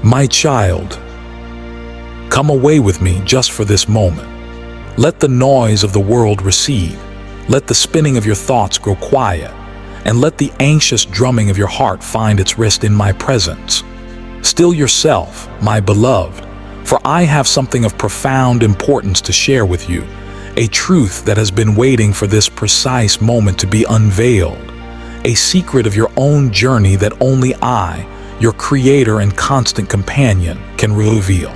My child, come away with me just for this moment. Let the noise of the world recede. Let the spinning of your thoughts grow quiet, and let the anxious drumming of your heart find its rest in my presence. Still yourself, my beloved, for I have something of profound importance to share with you, a truth that has been waiting for this precise moment to be unveiled, a secret of your own journey that only I, your creator and constant companion, can reveal.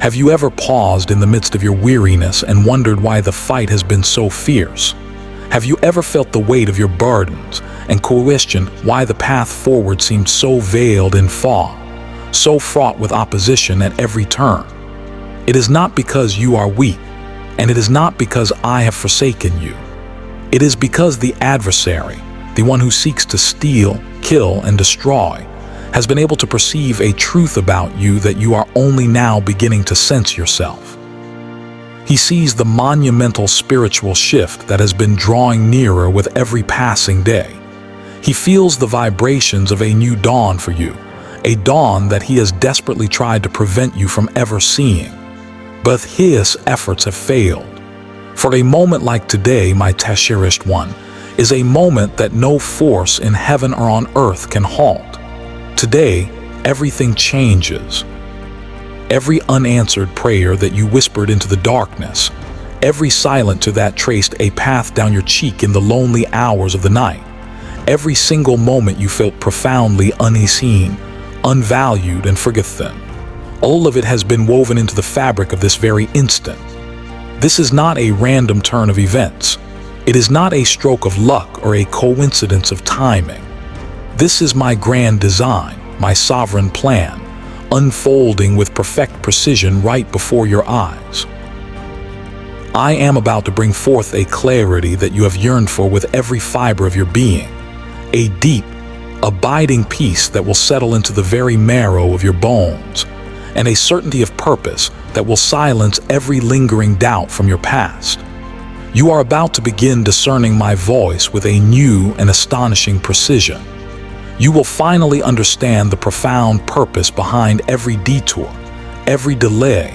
Have you ever paused in the midst of your weariness and wondered why the fight has been so fierce? Have you ever felt the weight of your burdens and questioned why the path forward seemed so veiled in fog, so fraught with opposition at every turn? It is not because you are weak, and it is not because I have forsaken you. It is because the adversary, the one who seeks to steal, kill, and destroy, has been able to perceive a truth about you that you are only now beginning to sense yourself. He sees the monumental spiritual shift that has been drawing nearer with every passing day. He feels the vibrations of a new dawn for you, a dawn that he has desperately tried to prevent you from ever seeing. But his efforts have failed. For a moment like today, my cherished one, is a moment that no force in heaven or on earth can halt. Today, everything changes. Every unanswered prayer that you whispered into the darkness, every silence that traced a path down your cheek in the lonely hours of the night, every single moment you felt profoundly unseen, unvalued, and forgotten, all of it has been woven into the fabric of this very instant. This is not a random turn of events. It is not a stroke of luck or a coincidence of timing. This is my grand design, my sovereign plan, unfolding with perfect precision right before your eyes. I am about to bring forth a clarity that you have yearned for with every fiber of your being, a deep, abiding peace that will settle into the very marrow of your bones, and a certainty of purpose that will silence every lingering doubt from your past. You are about to begin discerning my voice with a new and astonishing precision. You will finally understand the profound purpose behind every detour, every delay,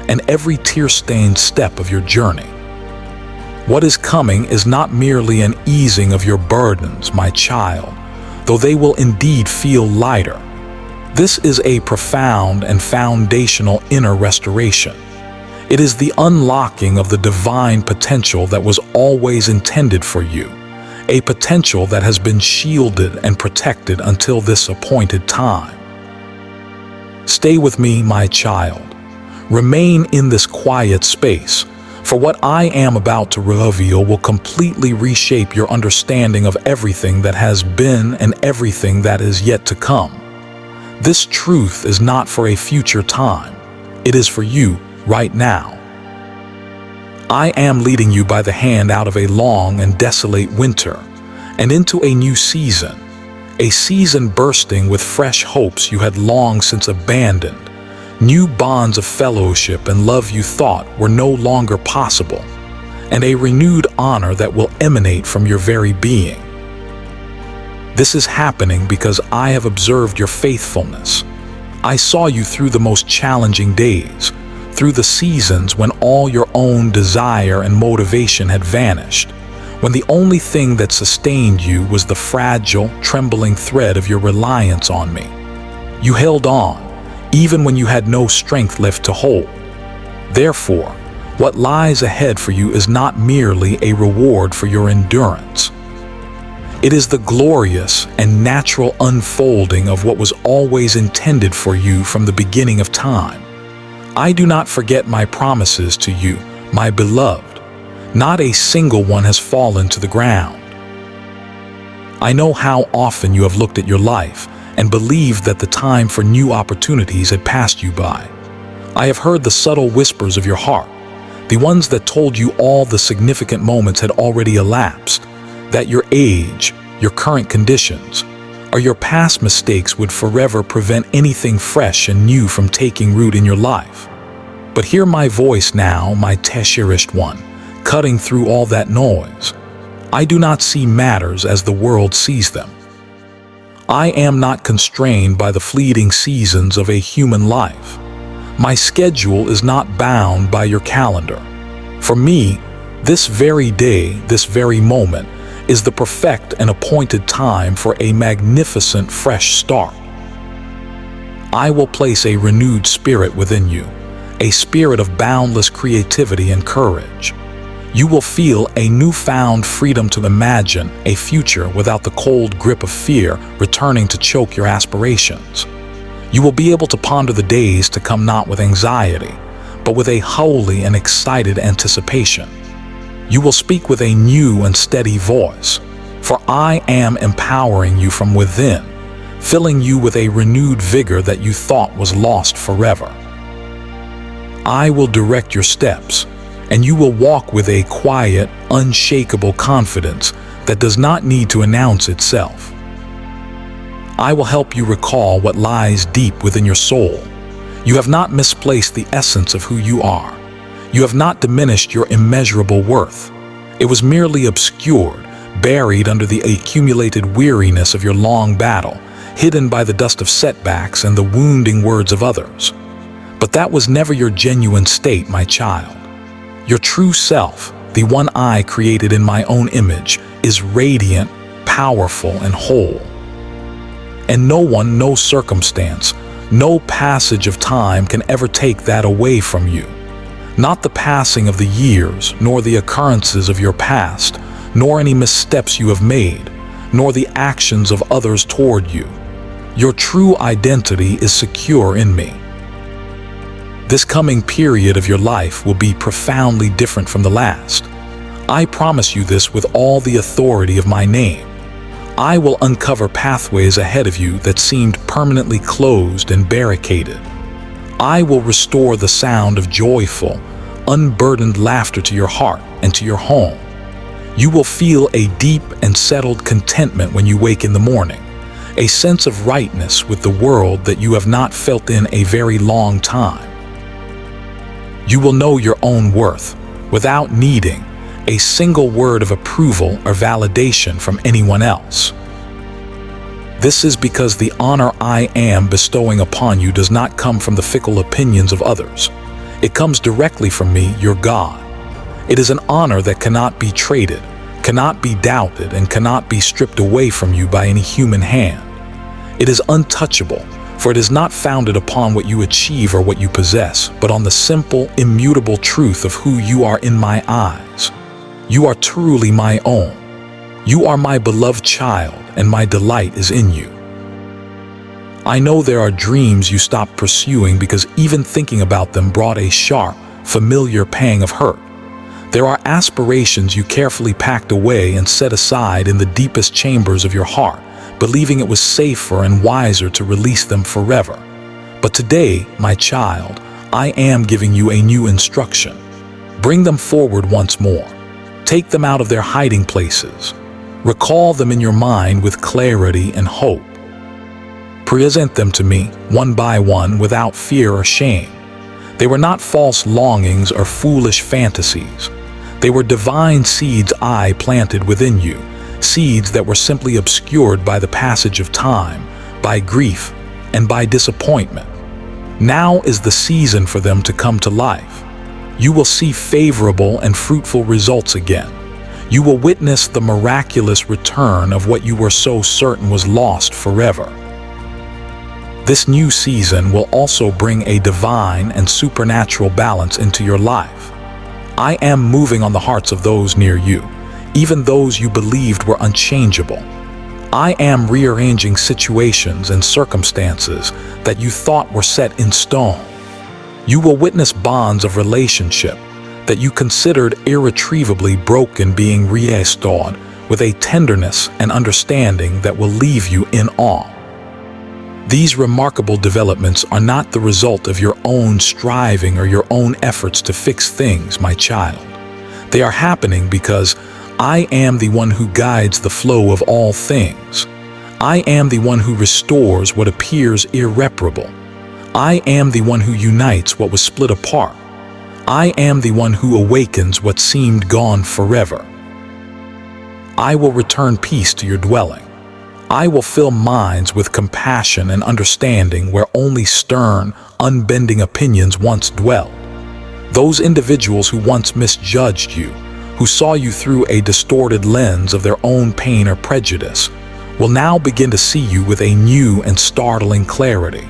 and every tear-stained step of your journey. What is coming is not merely an easing of your burdens, my child, though they will indeed feel lighter. This is a profound and foundational inner restoration. It is the unlocking of the divine potential that was always intended for you, a potential that has been shielded and protected until this appointed time. Stay with me, my child. Remain in this quiet space, for what I am about to reveal will completely reshape your understanding of everything that has been and everything that is yet to come. This truth is not for a future time. It is for you right now. I am leading you by the hand out of a long and desolate winter and into a new season, a season bursting with fresh hopes you had long since abandoned, new bonds of fellowship and love you thought were no longer possible, and a renewed honor that will emanate from your very being. This is happening because I have observed your faithfulness. I saw you through the most challenging days, through the seasons when all your own desire and motivation had vanished, when the only thing that sustained you was the fragile, trembling thread of your reliance on me. You held on, even when you had no strength left to hold. Therefore, what lies ahead for you is not merely a reward for your endurance. It is the glorious and natural unfolding of what was always intended for you from the beginning of time. I do not forget my promises to you, my beloved. Not a single one has fallen to the ground. I know how often you have looked at your life and believed that the time for new opportunities had passed you by. I have heard the subtle whispers of your heart, the ones that told you all the significant moments had already elapsed, that your age, your current conditions, or your past mistakes would forever prevent anything fresh and new from taking root in your life. But hear my voice now, my cherished one, cutting through all that noise. I do not see matters as the world sees them. I am not constrained by the fleeting seasons of a human life. My schedule is not bound by your calendar. For me, this very day, this very moment, is the perfect and appointed time for a magnificent fresh start. I will place a renewed spirit within you, a spirit of boundless creativity and courage. You will feel a newfound freedom to imagine a future without the cold grip of fear returning to choke your aspirations. You will be able to ponder the days to come not with anxiety, but with a holy and excited anticipation. You will speak with a new and steady voice, for I am empowering you from within, filling you with a renewed vigor that you thought was lost forever. I will direct your steps, and you will walk with a quiet, unshakable confidence that does not need to announce itself. I will help you recall what lies deep within your soul. You have not misplaced the essence of who you are. You have not diminished your immeasurable worth. It was merely obscured, buried under the accumulated weariness of your long battle, hidden by the dust of setbacks and the wounding words of others. But that was never your genuine state, my child. Your true self, the one I created in my own image, is radiant, powerful, and whole. And no one, no circumstance, no passage of time can ever take that away from you. Not the passing of the years, nor the occurrences of your past, nor any missteps you have made, nor the actions of others toward you. Your true identity is secure in me. This coming period of your life will be profoundly different from the last. I promise you this with all the authority of my name. I will uncover pathways ahead of you that seemed permanently closed and barricaded. I will restore the sound of joyful, unburdened laughter to your heart and to your home. You will feel a deep and settled contentment when you wake in the morning, a sense of rightness with the world that you have not felt in a very long time. You will know your own worth without needing a single word of approval or validation from anyone else. This is because the honor I am bestowing upon you does not come from the fickle opinions of others. It comes directly from me, your God. It is an honor that cannot be traded, cannot be doubted, and cannot be stripped away from you by any human hand. It is untouchable, for it is not founded upon what you achieve or what you possess, but on the simple, immutable truth of who you are in my eyes. You are truly my own. You are my beloved child, and my delight is in you. I know there are dreams you stopped pursuing because even thinking about them brought a sharp, familiar pang of hurt. There are aspirations you carefully packed away and set aside in the deepest chambers of your heart, believing it was safer and wiser to release them forever. But today, my child, I am giving you a new instruction. Bring them forward once more. Take them out of their hiding places. Recall them in your mind with clarity and hope. Present them to me, one by one, without fear or shame. They were not false longings or foolish fantasies. They were divine seeds I planted within you, seeds that were simply obscured by the passage of time, by grief, and by disappointment. Now is the season for them to come to life. You will see favorable and fruitful results again. You will witness the miraculous return of what you were so certain was lost forever. This new season will also bring a divine and supernatural balance into your life. I am moving on the hearts of those near you, even those you believed were unchangeable. I am rearranging situations and circumstances that you thought were set in stone. You will witness bonds of relationship that you considered irretrievably broken being restored with a tenderness and understanding that will leave you in awe. These remarkable developments are not the result of your own striving or your own efforts to fix things, my child. They are happening because I am the one who guides the flow of all things. I am the one who restores what appears irreparable. I am the one who unites what was split apart. I am the one who awakens what seemed gone forever. I will return peace to your dwelling. I will fill minds with compassion and understanding where only stern, unbending opinions once dwelled. Those individuals who once misjudged you, who saw you through a distorted lens of their own pain or prejudice, will now begin to see you with a new and startling clarity.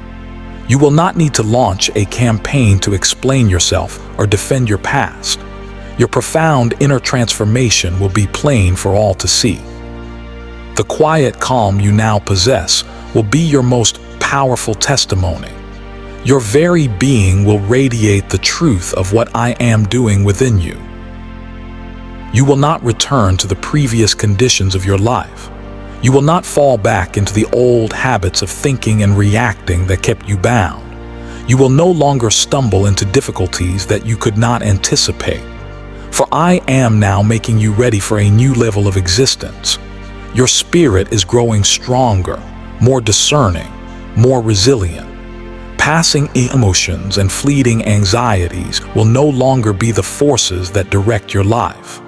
You will not need to launch a campaign to explain yourself or defend your past. Your profound inner transformation will be plain for all to see. The quiet calm you now possess will be your most powerful testimony. Your very being will radiate the truth of what I am doing within you. You will not return to the previous conditions of your life. You will not fall back into the old habits of thinking and reacting that kept you bound. You will no longer stumble into difficulties that you could not anticipate. For I am now making you ready for a new level of existence. Your spirit is growing stronger, more discerning, more resilient. Passing emotions and fleeting anxieties will no longer be the forces that direct your life.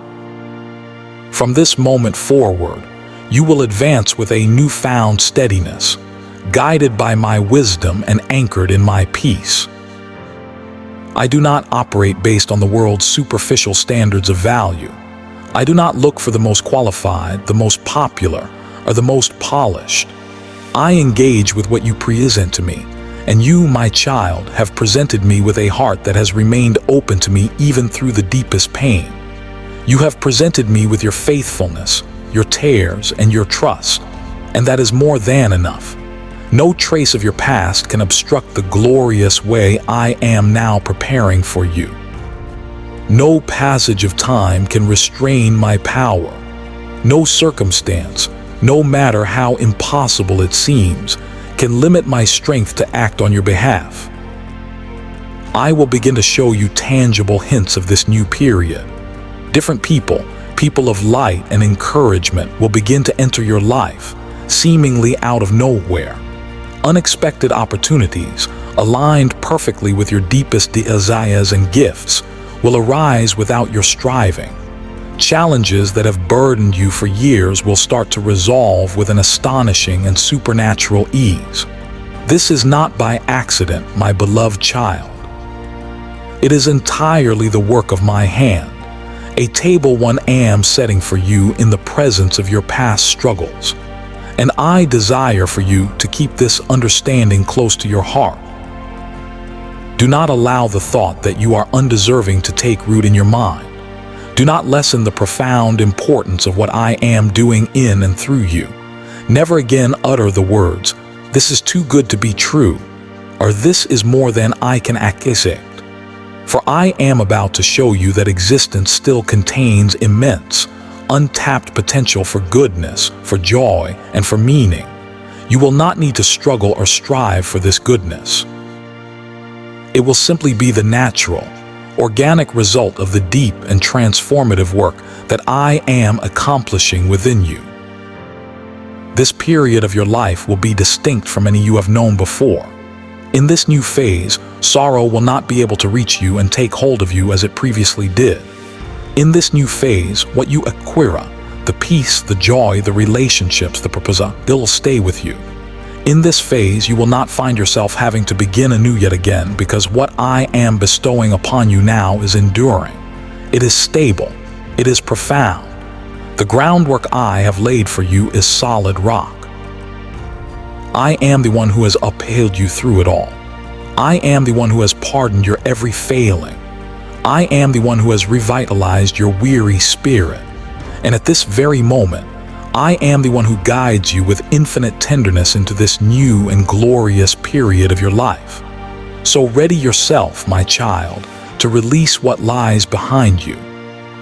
From this moment forward, you will advance with a newfound steadiness, guided by my wisdom and anchored in my peace. I do not operate based on the world's superficial standards of value. I do not look for the most qualified, the most popular, or the most polished. I engage with what you present to me, and you, my child, have presented me with a heart that has remained open to me even through the deepest pain. You have presented me with your faithfulness, your tears, and your trust, and that is more than enough. No trace of your past can obstruct the glorious way I am now preparing for you. No passage of time can restrain my power. No circumstance, no matter how impossible it seems, can limit my strength to act on your behalf. I will begin to show you tangible hints of this new period. Different people of light and encouragement will begin to enter your life, seemingly out of nowhere. Unexpected opportunities, aligned perfectly with your deepest desires and gifts, will arise without your striving. Challenges that have burdened you for years will start to resolve with an astonishing and supernatural ease. This is not by accident, my beloved child. It is entirely the work of my hand, a table one am setting for you in the presence of your past struggles. And I desire for you to keep this understanding close to your heart. Do not allow the thought that you are undeserving to take root in your mind. Do not lessen the profound importance of what I am doing in and through you. Never again utter the words, "This is too good to be true," or "This is more than I can accept." For I am about to show you that existence still contains immense, untapped potential for goodness, for joy, and for meaning. You will not need to struggle or strive for this goodness. It will simply be the natural, organic result of the deep and transformative work that I am accomplishing within you. This period of your life will be distinct from any you have known before. In this new phase, sorrow will not be able to reach you and take hold of you as it previously did. In this new phase, what you acquire, the peace, the joy, the relationships, the purpose, they'll stay with you. In this phase, you will not find yourself having to begin anew yet again, because what I am bestowing upon you now is enduring. It is stable. It is profound. The groundwork I have laid for you is solid rock. I am the one who has upheld you through it all. I am the one who has pardoned your every failing. I am the one who has revitalized your weary spirit. And at this very moment, I am the one who guides you with infinite tenderness into this new and glorious period of your life. So ready yourself, my child, to release what lies behind you,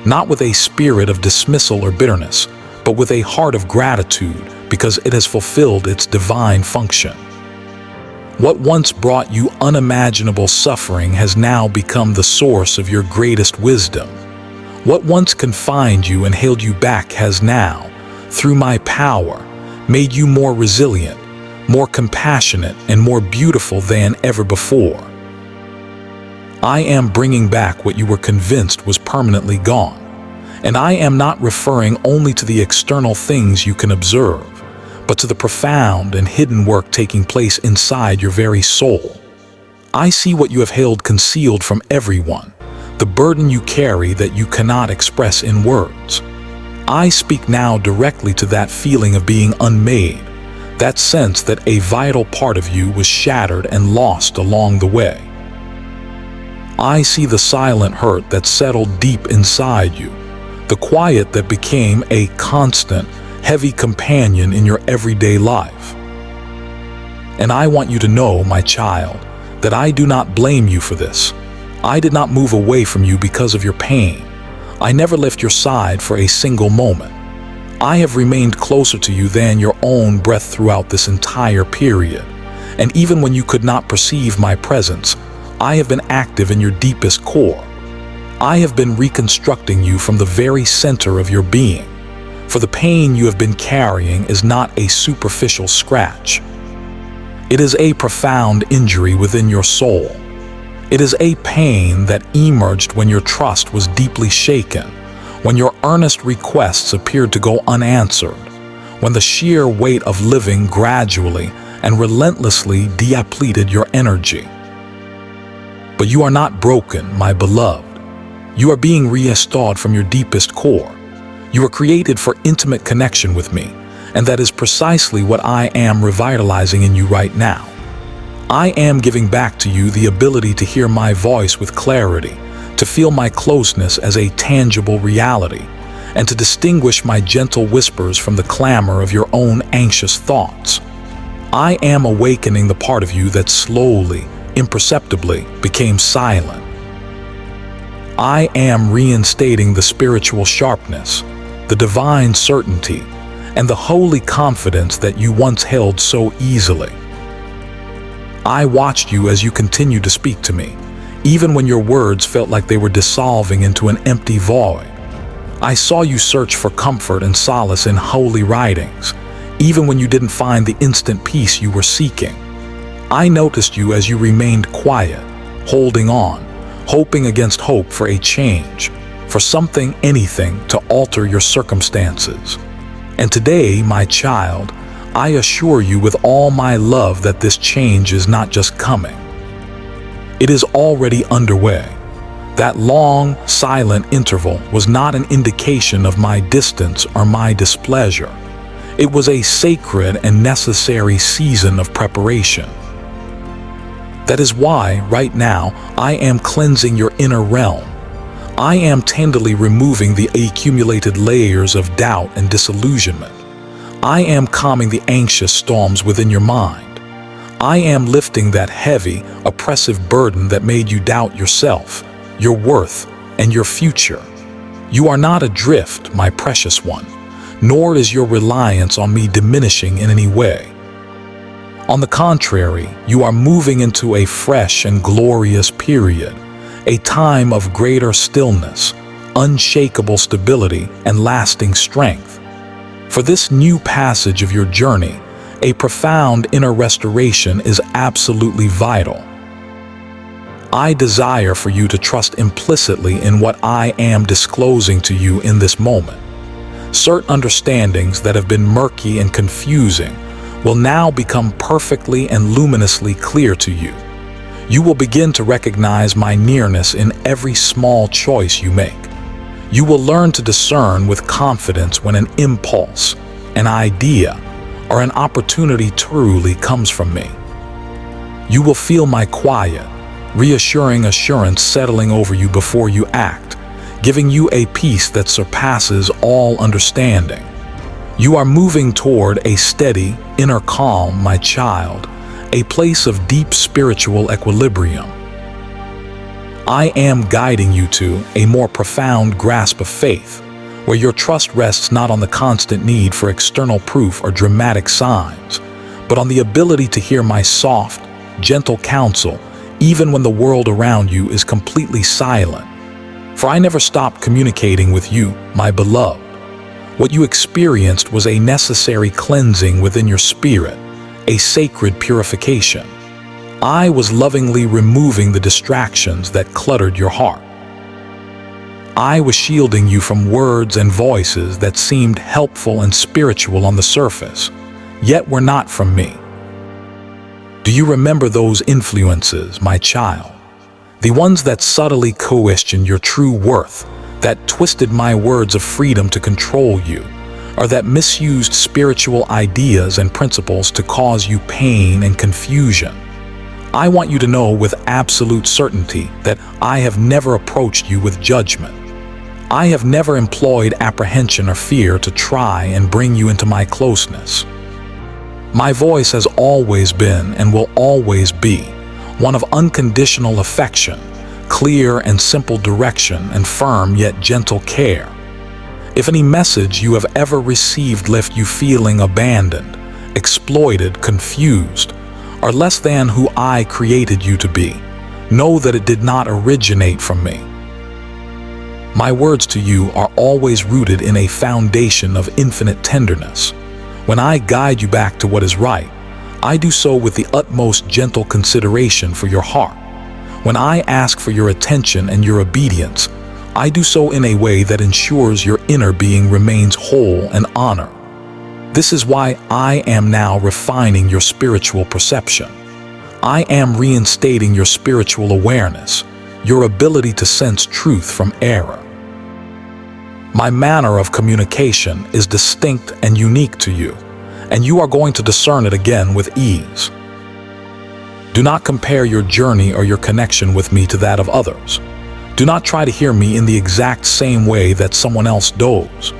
not with a spirit of dismissal or bitterness, but with a heart of gratitude because it has fulfilled its divine function. What once brought you unimaginable suffering has now become the source of your greatest wisdom. What once confined you and held you back has now, through my power, made you more resilient, more compassionate, and more beautiful than ever before. I am bringing back what you were convinced was permanently gone, and I am not referring only to the external things you can observe, but to the profound and hidden work taking place inside your very soul. I see what you have held concealed from everyone, the burden you carry that you cannot express in words. I speak now directly to that feeling of being unmade, that sense that a vital part of you was shattered and lost along the way. I see the silent hurt that settled deep inside you, the quiet that became a constant, heavy companion in your everyday life. And I want you to know, my child, that I do not blame you for this. I did not move away from you because of your pain. I never left your side for a single moment. I have remained closer to you than your own breath throughout this entire period. And even when you could not perceive my presence, I have been active in your deepest core. I have been reconstructing you from the very center of your being. For the pain you have been carrying is not a superficial scratch. It is a profound injury within your soul. It is a pain that emerged when your trust was deeply shaken, when your earnest requests appeared to go unanswered, when the sheer weight of living gradually and relentlessly depleted your energy. But you are not broken, my beloved. You are being restored from your deepest core. You were created for intimate connection with me, and that is precisely what I am revitalizing in you right now. I am giving back to you the ability to hear my voice with clarity, to feel my closeness as a tangible reality, and to distinguish my gentle whispers from the clamor of your own anxious thoughts. I am awakening the part of you that slowly, imperceptibly became silent. I am reinstating the spiritual sharpness, the divine certainty, and the holy confidence that you once held so easily. I watched you as you continued to speak to me, even when your words felt like they were dissolving into an empty void. I saw you search for comfort and solace in holy writings, even when you didn't find the instant peace you were seeking. I noticed you as you remained quiet, holding on, hoping against hope for a change, for something, anything, to alter your circumstances. And today, my child, I assure you with all my love that this change is not just coming. It is already underway. That long, silent interval was not an indication of my distance or my displeasure. It was a sacred and necessary season of preparation. That is why, right now, I am cleansing your inner realm. I am tenderly removing the accumulated layers of doubt and disillusionment. I am calming the anxious storms within your mind. I am lifting that heavy, oppressive burden that made you doubt yourself, your worth, and your future. You are not adrift, my precious one, nor is your reliance on me diminishing in any way. On the contrary, you are moving into a fresh and glorious period, a time of greater stillness, unshakable stability, and lasting strength. For this new passage of your journey, a profound inner restoration is absolutely vital. I desire for you to trust implicitly in what I am disclosing to you in this moment. Certain understandings that have been murky and confusing will now become perfectly and luminously clear to you. You will begin to recognize my nearness in every small choice you make. You will learn to discern with confidence when an impulse, an idea, or an opportunity truly comes from me. You will feel my quiet, reassuring assurance settling over you before you act, giving you a peace that surpasses all understanding. You are moving toward a steady, inner calm, my child, a place of deep spiritual equilibrium. I am guiding you to a more profound grasp of faith, where your trust rests not on the constant need for external proof or dramatic signs, but on the ability to hear my soft, gentle counsel, even when the world around you is completely silent. For I never stopped communicating with you, my beloved. What you experienced was a necessary cleansing within your spirit, a sacred purification. I was lovingly removing the distractions that cluttered your heart. I was shielding you from words and voices that seemed helpful and spiritual on the surface, yet were not from me. Do you remember those influences, my child? The ones that subtly questioned your true worth, that twisted my words of freedom to control you, or that misused spiritual ideas and principles to cause you pain and confusion. I want you to know with absolute certainty that I have never approached you with judgment. I have never employed apprehension or fear to try and bring you into my closeness. My voice has always been and will always be one of unconditional affection, clear and simple direction, and firm yet gentle care. If any message you have ever received left you feeling abandoned, exploited, confused, or less than who I created you to be, know that it did not originate from me. My words to you are always rooted in a foundation of infinite tenderness. When I guide you back to what is right, I do so with the utmost gentle consideration for your heart. When I ask for your attention and your obedience, I do so in a way that ensures your inner being remains whole and honored. This is why I am now refining your spiritual perception. I am reinstating your spiritual awareness, your ability to sense truth from error. My manner of communication is distinct and unique to you, and you are going to discern it again with ease. Do not compare your journey or your connection with me to that of others. Do not try to hear me in the exact same way that someone else does.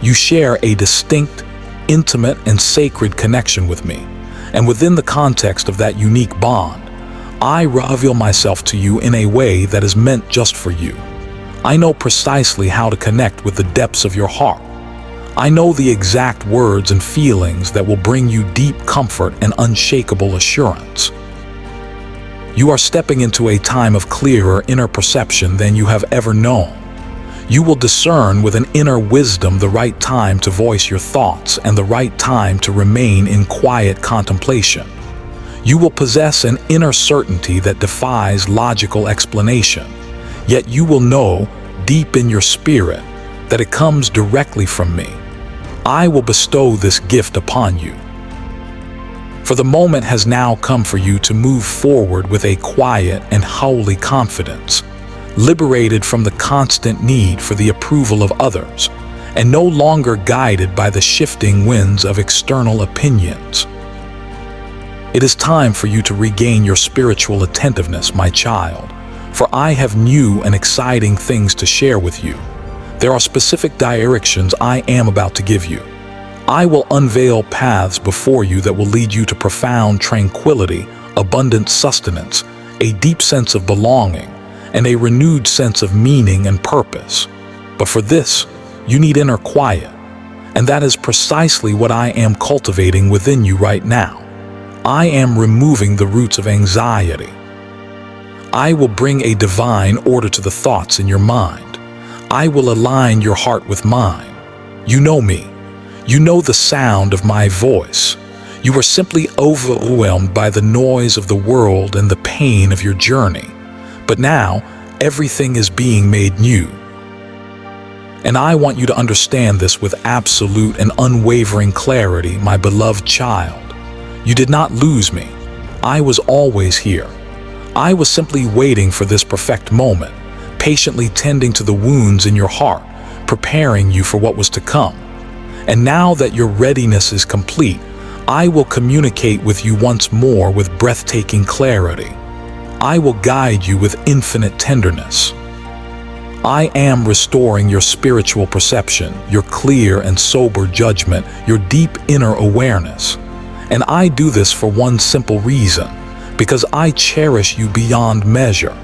You share a distinct, intimate, and sacred connection with me, and within the context of that unique bond, I reveal myself to you in a way that is meant just for you. I know precisely how to connect with the depths of your heart. I know the exact words and feelings that will bring you deep comfort and unshakable assurance. You are stepping into a time of clearer inner perception than you have ever known. You will discern with an inner wisdom the right time to voice your thoughts and the right time to remain in quiet contemplation. You will possess an inner certainty that defies logical explanation, yet you will know deep in your spirit that it comes directly from me. I will bestow this gift upon you. For the moment has now come for you to move forward with a quiet and holy confidence, liberated from the constant need for the approval of others, and no longer guided by the shifting winds of external opinions. It is time for you to regain your spiritual attentiveness, my child, for I have new and exciting things to share with you. There are specific directions I am about to give you. I will unveil paths before you that will lead you to profound tranquility, abundant sustenance, a deep sense of belonging, and a renewed sense of meaning and purpose. But for this, you need inner quiet, and that is precisely what I am cultivating within you right now. I am removing the roots of anxiety. I will bring a divine order to the thoughts in your mind. I will align your heart with mine. You know me. You know the sound of my voice. You are simply overwhelmed by the noise of the world and the pain of your journey. But now, everything is being made new. And I want you to understand this with absolute and unwavering clarity, my beloved child. You did not lose me. I was always here. I was simply waiting for this perfect moment, patiently tending to the wounds in your heart, preparing you for what was to come. And now that your readiness is complete, I will communicate with you once more with breathtaking clarity. I will guide you with infinite tenderness. I am restoring your spiritual perception, your clear and sober judgment, your deep inner awareness. And I do this for one simple reason, because I cherish you beyond measure.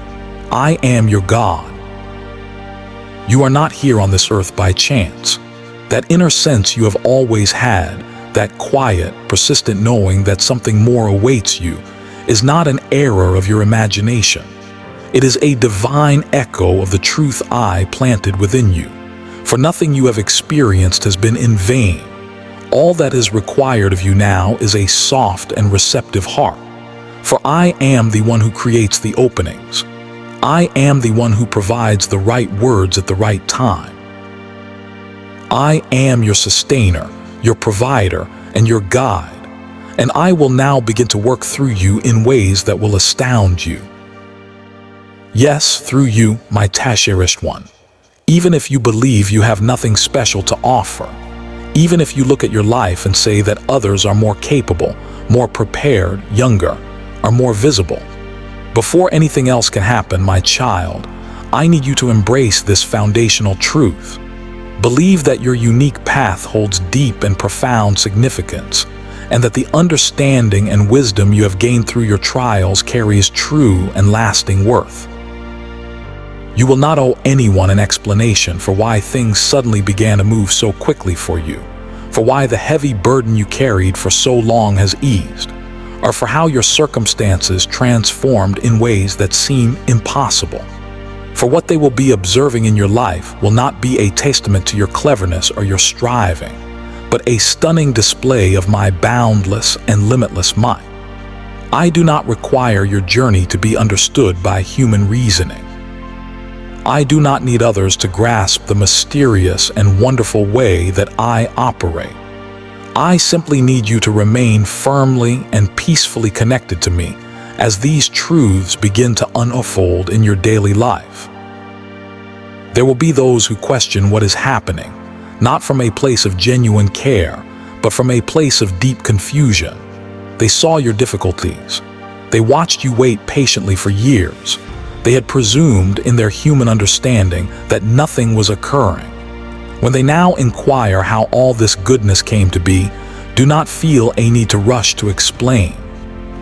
I am your God. You are not here on this earth by chance. That inner sense you have always had, that quiet, persistent knowing that something more awaits you, is not an error of your imagination. It is a divine echo of the truth I planted within you. For nothing you have experienced has been in vain. All that is required of you now is a soft and receptive heart. For I am the one who creates the openings. I am the one who provides the right words at the right time. I am your sustainer, your provider, and your guide. and I will now begin to work through you in ways that will astound you. Yes, through you, my cherished one. Even if you believe you have nothing special to offer, even if you look at your life and say that others are more capable, more prepared, younger, or more visible, before anything else can happen, my child, I need you to embrace this foundational truth. Believe that your unique path holds deep and profound significance, and that the understanding and wisdom you have gained through your trials carries true and lasting worth. You will not owe anyone an explanation for why things suddenly began to move so quickly for you, for why the heavy burden you carried for so long has eased, or for how your circumstances transformed in ways that seem impossible. For what they will be observing in your life will not be a testament to your cleverness or your striving, but a stunning display of my boundless and limitless might. I do not require your journey to be understood by human reasoning. I do not need others to grasp the mysterious and wonderful way that I operate. I simply need you to remain firmly and peacefully connected to me as these truths begin to unfold in your daily life. There will be those who question what is happening, not from a place of genuine care, but from a place of deep confusion. They saw your difficulties. They watched you wait patiently for years. They had presumed in their human understanding that nothing was occurring. When they now inquire how all this goodness came to be, do not feel a need to rush to explain.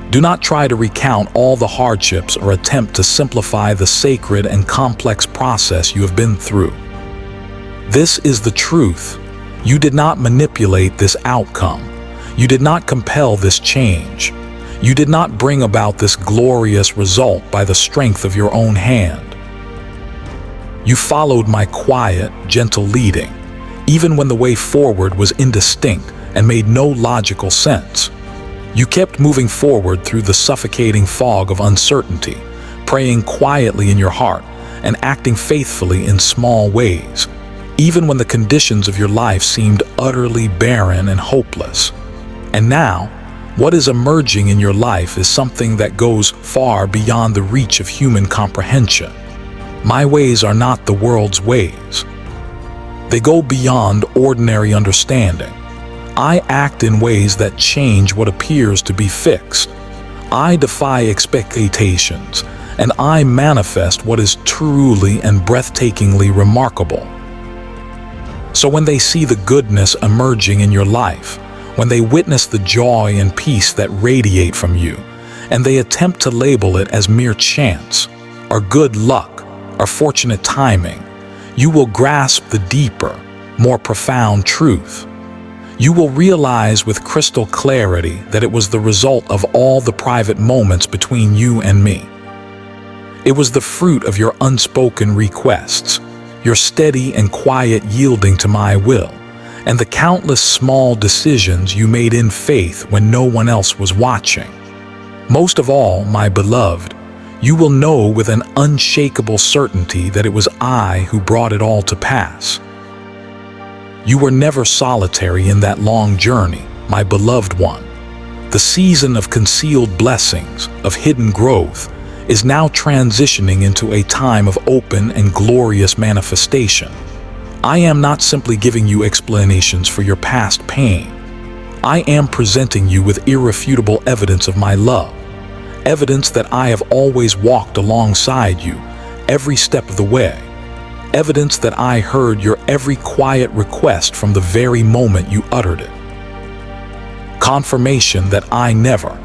Do not try to recount all the hardships or attempt to simplify the sacred and complex process you have been through. This is the truth. You did not manipulate this outcome. You did not compel this change. You did not bring about this glorious result by the strength of your own hand. You followed my quiet, gentle leading, even when the way forward was indistinct and made no logical sense. You kept moving forward through the suffocating fog of uncertainty, praying quietly in your heart and acting faithfully in small ways, even when the conditions of your life seemed utterly barren and hopeless. And now, what is emerging in your life is something that goes far beyond the reach of human comprehension. My ways are not the world's ways. They go beyond ordinary understanding. I act in ways that change what appears to be fixed. I defy expectations, and I manifest what is truly and breathtakingly remarkable. So when they see the goodness emerging in your life, when they witness the joy and peace that radiate from you, and they attempt to label it as mere chance, or good luck, or fortunate timing, you will grasp the deeper, more profound truth. You will realize with crystal clarity that it was the result of all the private moments between you and me. It was the fruit of your unspoken requests, your steady and quiet yielding to my will, and the countless small decisions you made in faith when no one else was watching. Most of all, my beloved, you will know with an unshakable certainty that it was I who brought it all to pass. You were never solitary in that long journey, my beloved one. The season of concealed blessings, of hidden growth, is now transitioning into a time of open and glorious manifestation. I am not simply giving you explanations for your past pain. I am presenting you with irrefutable evidence of my love, evidence that I have always walked alongside you, every step of the way. Evidence that I heard your every quiet request from the very moment you uttered it. Confirmation that I never,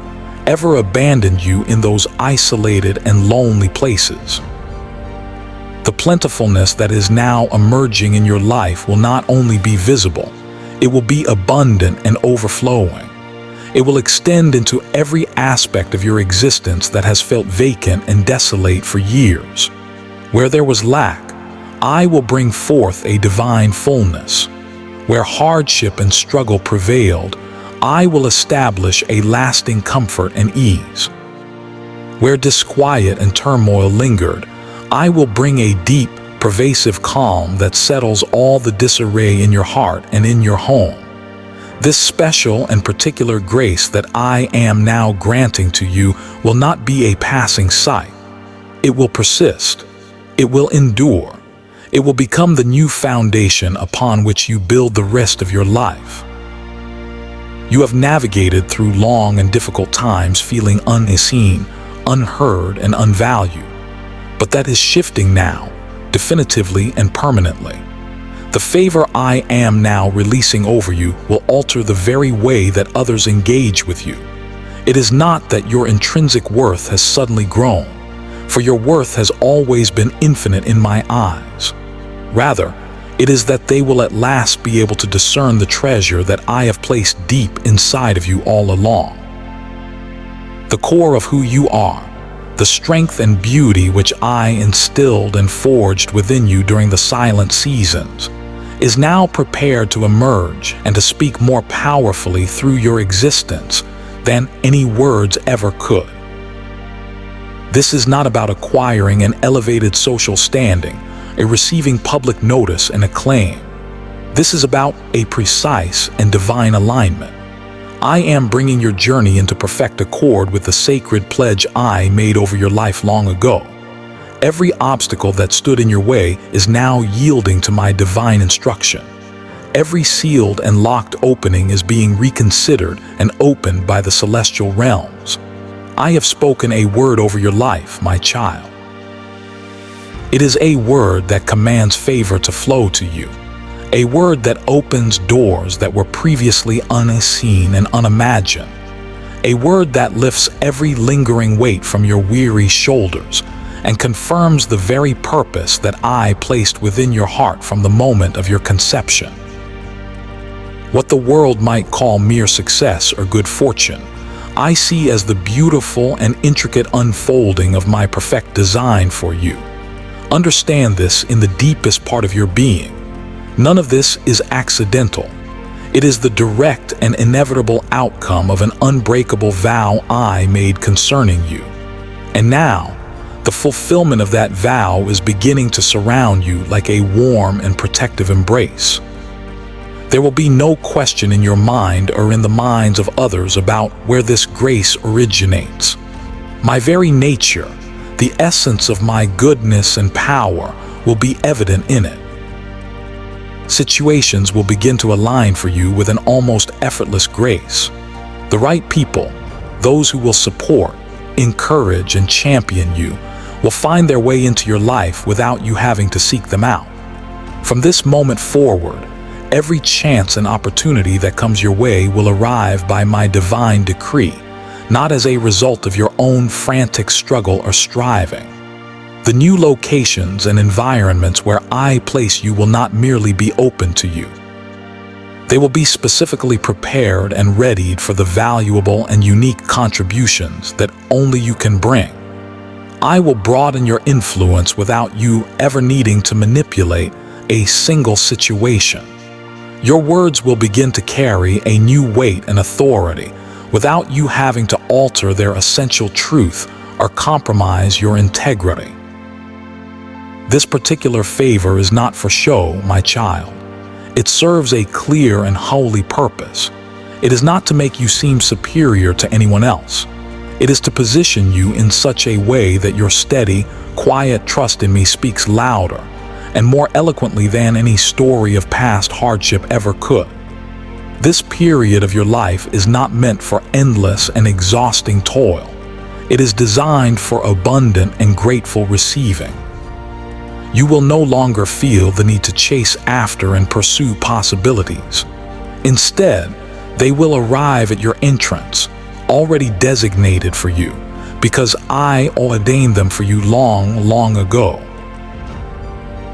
ever abandoned you in those isolated and lonely places. The plentifulness that is now emerging in your life will not only be visible, it will be abundant and overflowing. It will extend into every aspect of your existence that has felt vacant and desolate for years. Where there was lack, I will bring forth a divine fullness. Where hardship and struggle prevailed, I will establish a lasting comfort and ease. Where disquiet and turmoil lingered, I will bring a deep, pervasive calm that settles all the disarray in your heart and in your home. This special and particular grace that I am now granting to you will not be a passing sight. It will persist. It will endure. It will become the new foundation upon which you build the rest of your life. You have navigated through long and difficult times feeling unseen, unheard, and unvalued. But that is shifting now, definitively and permanently. The favor I am now releasing over you will alter the very way that others engage with you. It is not that your intrinsic worth has suddenly grown, for your worth has always been infinite in my eyes. Rather, it is that they will at last be able to discern the treasure that I have placed deep inside of you all along. The core of who you are, the strength and beauty which I instilled and forged within you during the silent seasons, is now prepared to emerge and to speak more powerfully through your existence than any words ever could. This is not about acquiring an elevated social standing, or receiving public notice and acclaim. This is about a precise and divine alignment. I am bringing your journey into perfect accord with the sacred pledge I made over your life long ago. Every obstacle that stood in your way is now yielding to my divine instruction. Every sealed and locked opening is being reconsidered and opened by the celestial realms. I have spoken a word over your life, my child. It is a word that commands favor to flow to you, a word that opens doors that were previously unseen and unimagined, a word that lifts every lingering weight from your weary shoulders and confirms the very purpose that I placed within your heart from the moment of your conception. What the world might call mere success or good fortune, I see as the beautiful and intricate unfolding of my perfect design for you. Understand this in the deepest part of your being. None of this is accidental. It is the direct and inevitable outcome of an unbreakable vow I made concerning you. And now, the fulfillment of that vow is beginning to surround you like a warm and protective embrace. There will be no question in your mind or in the minds of others about where this grace originates. My very nature, the essence of my goodness and power, will be evident in it. Situations will begin to align for you with an almost effortless grace. The right people, those who will support, encourage, and champion you, will find their way into your life without you having to seek them out. From this moment forward, every chance and opportunity that comes your way will arrive by my divine decree, not as a result of your own frantic struggle or striving. The new locations and environments where I place you will not merely be open to you. They will be specifically prepared and readied for the valuable and unique contributions that only you can bring. I will broaden your influence without you ever needing to manipulate a single situation. Your words will begin to carry a new weight and authority without you having to alter their essential truth or compromise your integrity. This particular favor is not for show, my child. It serves a clear and holy purpose. It is not to make you seem superior to anyone else. It is to position you in such a way that your steady, quiet trust in me speaks louder and more eloquently than any story of past hardship ever could. This period of your life is not meant for endless and exhausting toil. It is designed for abundant and grateful receiving. You will no longer feel the need to chase after and pursue possibilities. Instead, they will arrive at your entrance, already designated for you, because I ordained them for you long, long ago.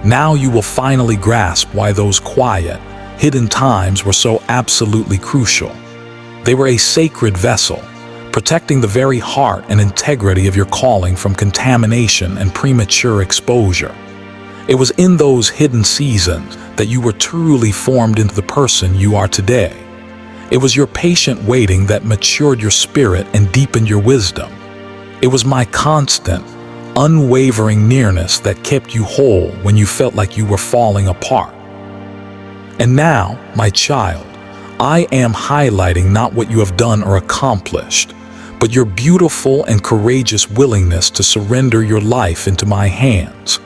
Now you will finally grasp why those quiet, hidden times were so absolutely crucial. They were a sacred vessel, protecting the very heart and integrity of your calling from contamination and premature exposure. It was in those hidden seasons that you were truly formed into the person you are today. It was your patient waiting that matured your spirit and deepened your wisdom. It was my constant, unwavering nearness that kept you whole when you felt like you were falling apart. And now, my child, I am highlighting not what you have done or accomplished, but your beautiful and courageous willingness to surrender your life into my hands.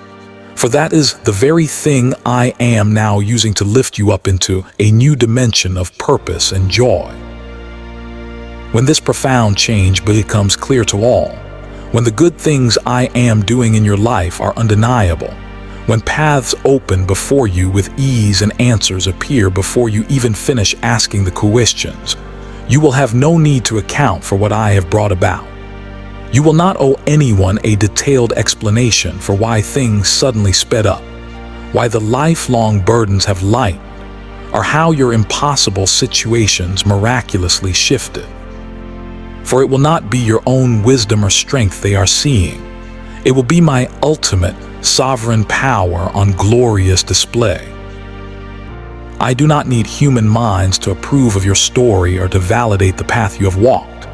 For that is the very thing I am now using to lift you up into a new dimension of purpose and joy. When this profound change becomes clear to all, when the good things I am doing in your life are undeniable, when paths open before you with ease and answers appear before you even finish asking the questions, you will have no need to account for what I have brought about. You will not owe anyone a detailed explanation for why things suddenly sped up, why the lifelong burdens have lightened, or how your impossible situations miraculously shifted. For it will not be your own wisdom or strength they are seeing. It will be my ultimate, sovereign power on glorious display. I do not need human minds to approve of your story or to validate the path you have walked.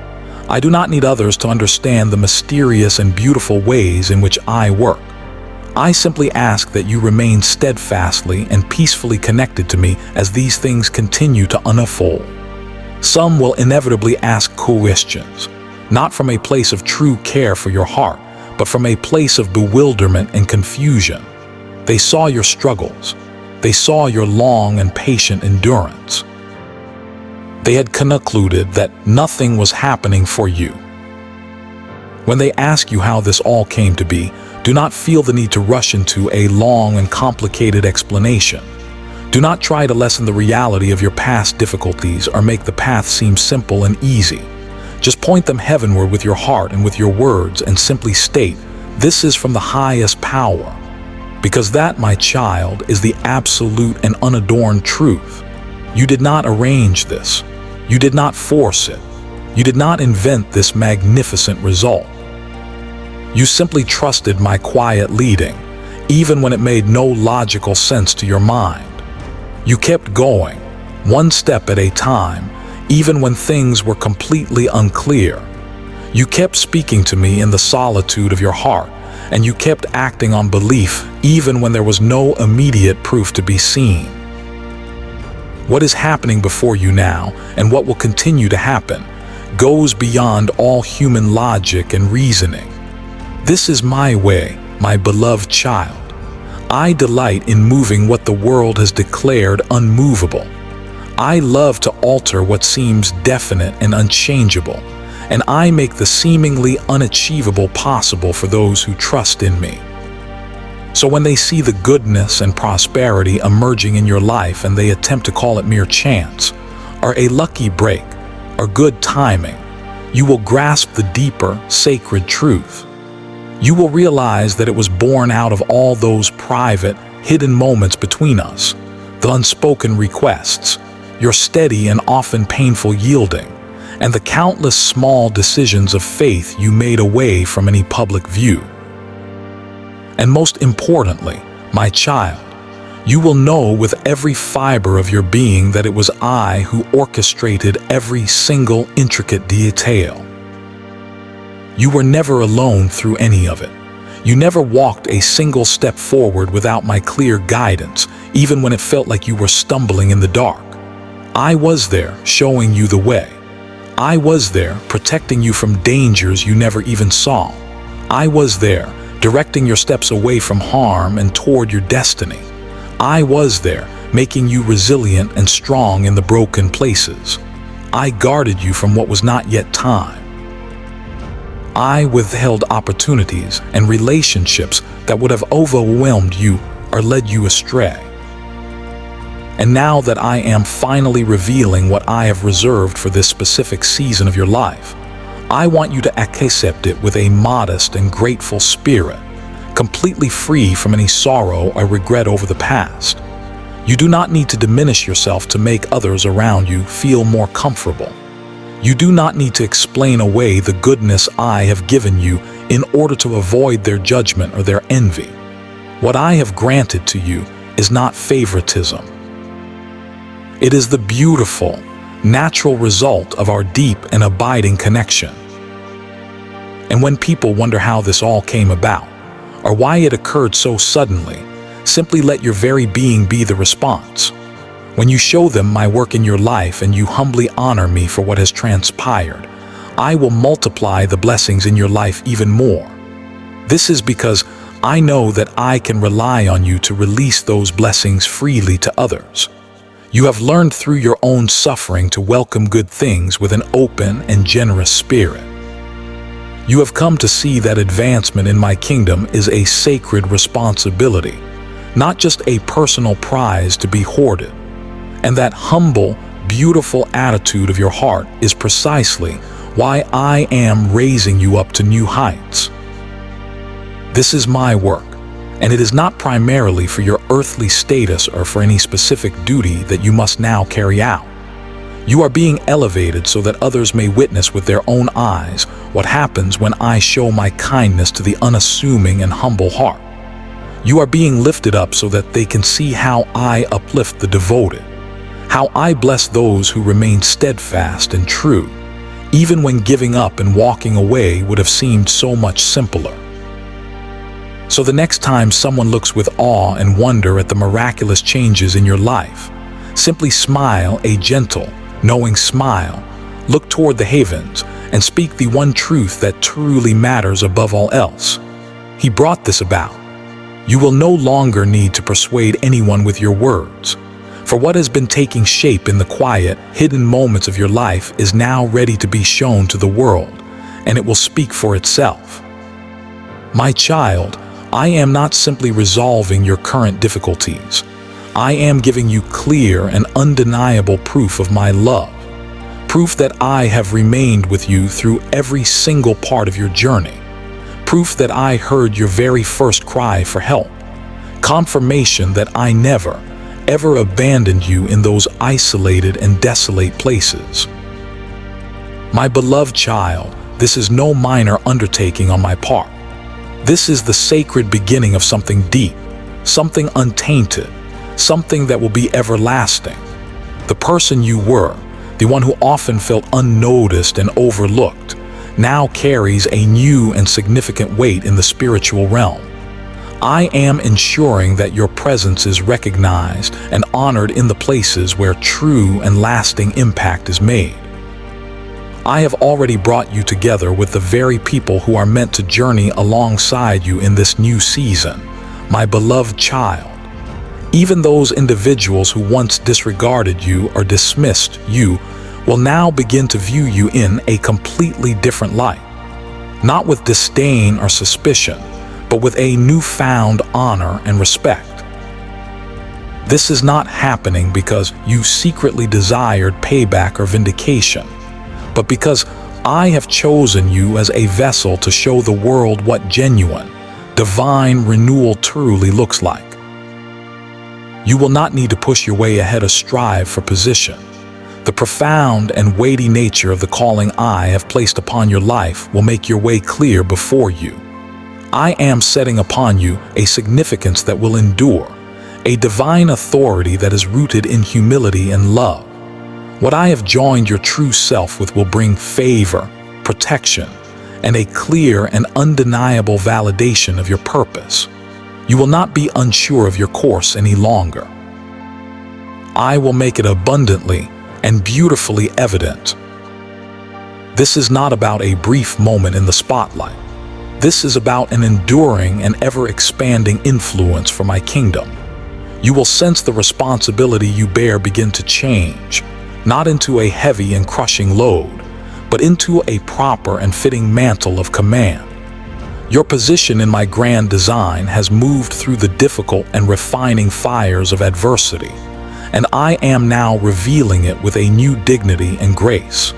I do not need others to understand the mysterious and beautiful ways in which I work. I simply ask that you remain steadfastly and peacefully connected to me as these things continue to unfold. Some will inevitably ask questions, not from a place of true care for your heart, but from a place of bewilderment and confusion. They saw your struggles. They saw your long and patient endurance. They had concluded that nothing was happening for you. When they ask you how this all came to be, do not feel the need to rush into a long and complicated explanation. Do not try to lessen the reality of your past difficulties or make the path seem simple and easy. Just point them heavenward with your heart and with your words and simply state, "This is from the highest power." Because that, my child, is the absolute and unadorned truth. You did not arrange this. You did not force it. You did not invent this magnificent result. You simply trusted my quiet leading, even when it made no logical sense to your mind. You kept going, one step at a time, even when things were completely unclear. You kept speaking to me in the solitude of your heart, and you kept acting on belief even when there was no immediate proof to be seen. What is happening before you now, and what will continue to happen, goes beyond all human logic and reasoning. This is my way, my beloved child. I delight in moving what the world has declared unmovable. I love to alter what seems definite and unchangeable, and I make the seemingly unachievable possible for those who trust in me. So when they see the goodness and prosperity emerging in your life and they attempt to call it mere chance, or a lucky break, or good timing, you will grasp the deeper, sacred truth. You will realize that it was born out of all those private, hidden moments between us, the unspoken requests, your steady and often painful yielding, and the countless small decisions of faith you made away from any public view. And most importantly, my child, you will know with every fiber of your being that it was I who orchestrated every single intricate detail. You were never alone through any of it. You never walked a single step forward without my clear guidance, even when it felt like you were stumbling in the dark. I was there, showing you the way. I was there, protecting you from dangers you never even saw. I was there, directing your steps away from harm and toward your destiny. I was there, making you resilient and strong in the broken places. I guarded you from what was not yet time. I withheld opportunities and relationships that would have overwhelmed you or led you astray. And now that I am finally revealing what I have reserved for this specific season of your life, I want you to accept it with a modest and grateful spirit, completely free from any sorrow or regret over the past. You do not need to diminish yourself to make others around you feel more comfortable. You do not need to explain away the goodness I have given you in order to avoid their judgment or their envy. What I have granted to you is not favoritism. It is the beautiful, natural result of our deep and abiding connection. And when people wonder how this all came about, or why it occurred so suddenly, simply let your very being be the response. When you show them my work in your life and you humbly honor me for what has transpired, I will multiply the blessings in your life even more. This is because I know that I can rely on you to release those blessings freely to others. You have learned through your own suffering to welcome good things with an open and generous spirit. You have come to see that advancement in my kingdom is a sacred responsibility, not just a personal prize to be hoarded. And that humble, beautiful attitude of your heart is precisely why I am raising you up to new heights. This is my work, and it is not primarily for your earthly status or for any specific duty that you must now carry out. You are being elevated so that others may witness with their own eyes what happens when I show my kindness to the unassuming and humble heart. You are being lifted up so that they can see how I uplift the devoted, how I bless those who remain steadfast and true, even when giving up and walking away would have seemed so much simpler. So the next time someone looks with awe and wonder at the miraculous changes in your life, simply smile a gentle, knowing smile, look toward the heavens, and speak the one truth that truly matters above all else. He brought this about. You will no longer need to persuade anyone with your words. For what has been taking shape in the quiet, hidden moments of your life is now ready to be shown to the world, and it will speak for itself. My child, I am not simply resolving your current difficulties. I am giving you clear and undeniable proof of my love, proof that I have remained with you through every single part of your journey, proof that I heard your very first cry for help, confirmation that I never, ever abandoned you in those isolated and desolate places. My beloved child, this is no minor undertaking on my part. This is the sacred beginning of something deep, something untainted, something that will be everlasting. The person you were, the one who often felt unnoticed and overlooked, now carries a new and significant weight in the spiritual realm. I am ensuring that your presence is recognized and honored in the places where true and lasting impact is made. I have already brought you together with the very people who are meant to journey alongside you in this new season, my beloved child. Even those individuals who once disregarded you or dismissed you will now begin to view you in a completely different light, not with disdain or suspicion, but with a newfound honor and respect. This is not happening because you secretly desired payback or vindication, but because I have chosen you as a vessel to show the world what genuine, divine renewal truly looks like. You will not need to push your way ahead or strive for position. The profound and weighty nature of the calling I have placed upon your life will make your way clear before you. I am setting upon you a significance that will endure, a divine authority that is rooted in humility and love. What I have joined your true self with will bring favor, protection, and a clear and undeniable validation of your purpose. You will not be unsure of your course any longer. I will make it abundantly and beautifully evident. This is not about a brief moment in the spotlight. This is about an enduring and ever-expanding influence for my kingdom. You will sense the responsibility you bear begin to change, not into a heavy and crushing load, but into a proper and fitting mantle of command. Your position in my grand design has moved through the difficult and refining fires of adversity, and I am now revealing it with a new dignity and grace.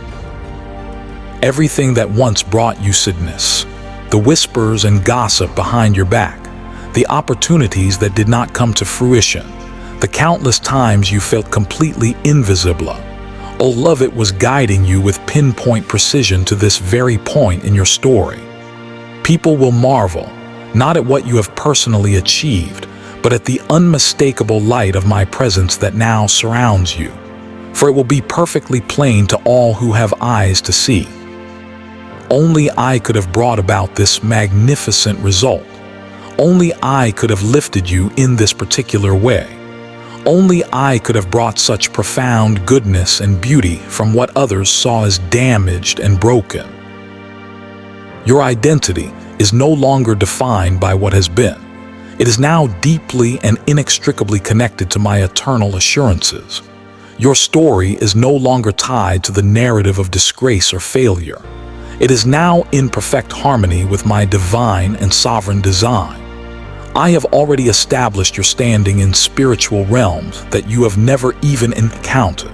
Everything that once brought you sadness, the whispers and gossip behind your back, the opportunities that did not come to fruition, the countless times you felt completely invisible, all of it was guiding you with pinpoint precision to this very point in your story. People will marvel, not at what you have personally achieved, but at the unmistakable light of my presence that now surrounds you. For it will be perfectly plain to all who have eyes to see. Only I could have brought about this magnificent result. Only I could have lifted you in this particular way. Only I could have brought such profound goodness and beauty from what others saw as damaged and broken. Your identity is no longer defined by what has been. It is now deeply and inextricably connected to my eternal assurances. Your story is no longer tied to the narrative of disgrace or failure. It is now in perfect harmony with my divine and sovereign design. I have already established your standing in spiritual realms that you have never even encountered.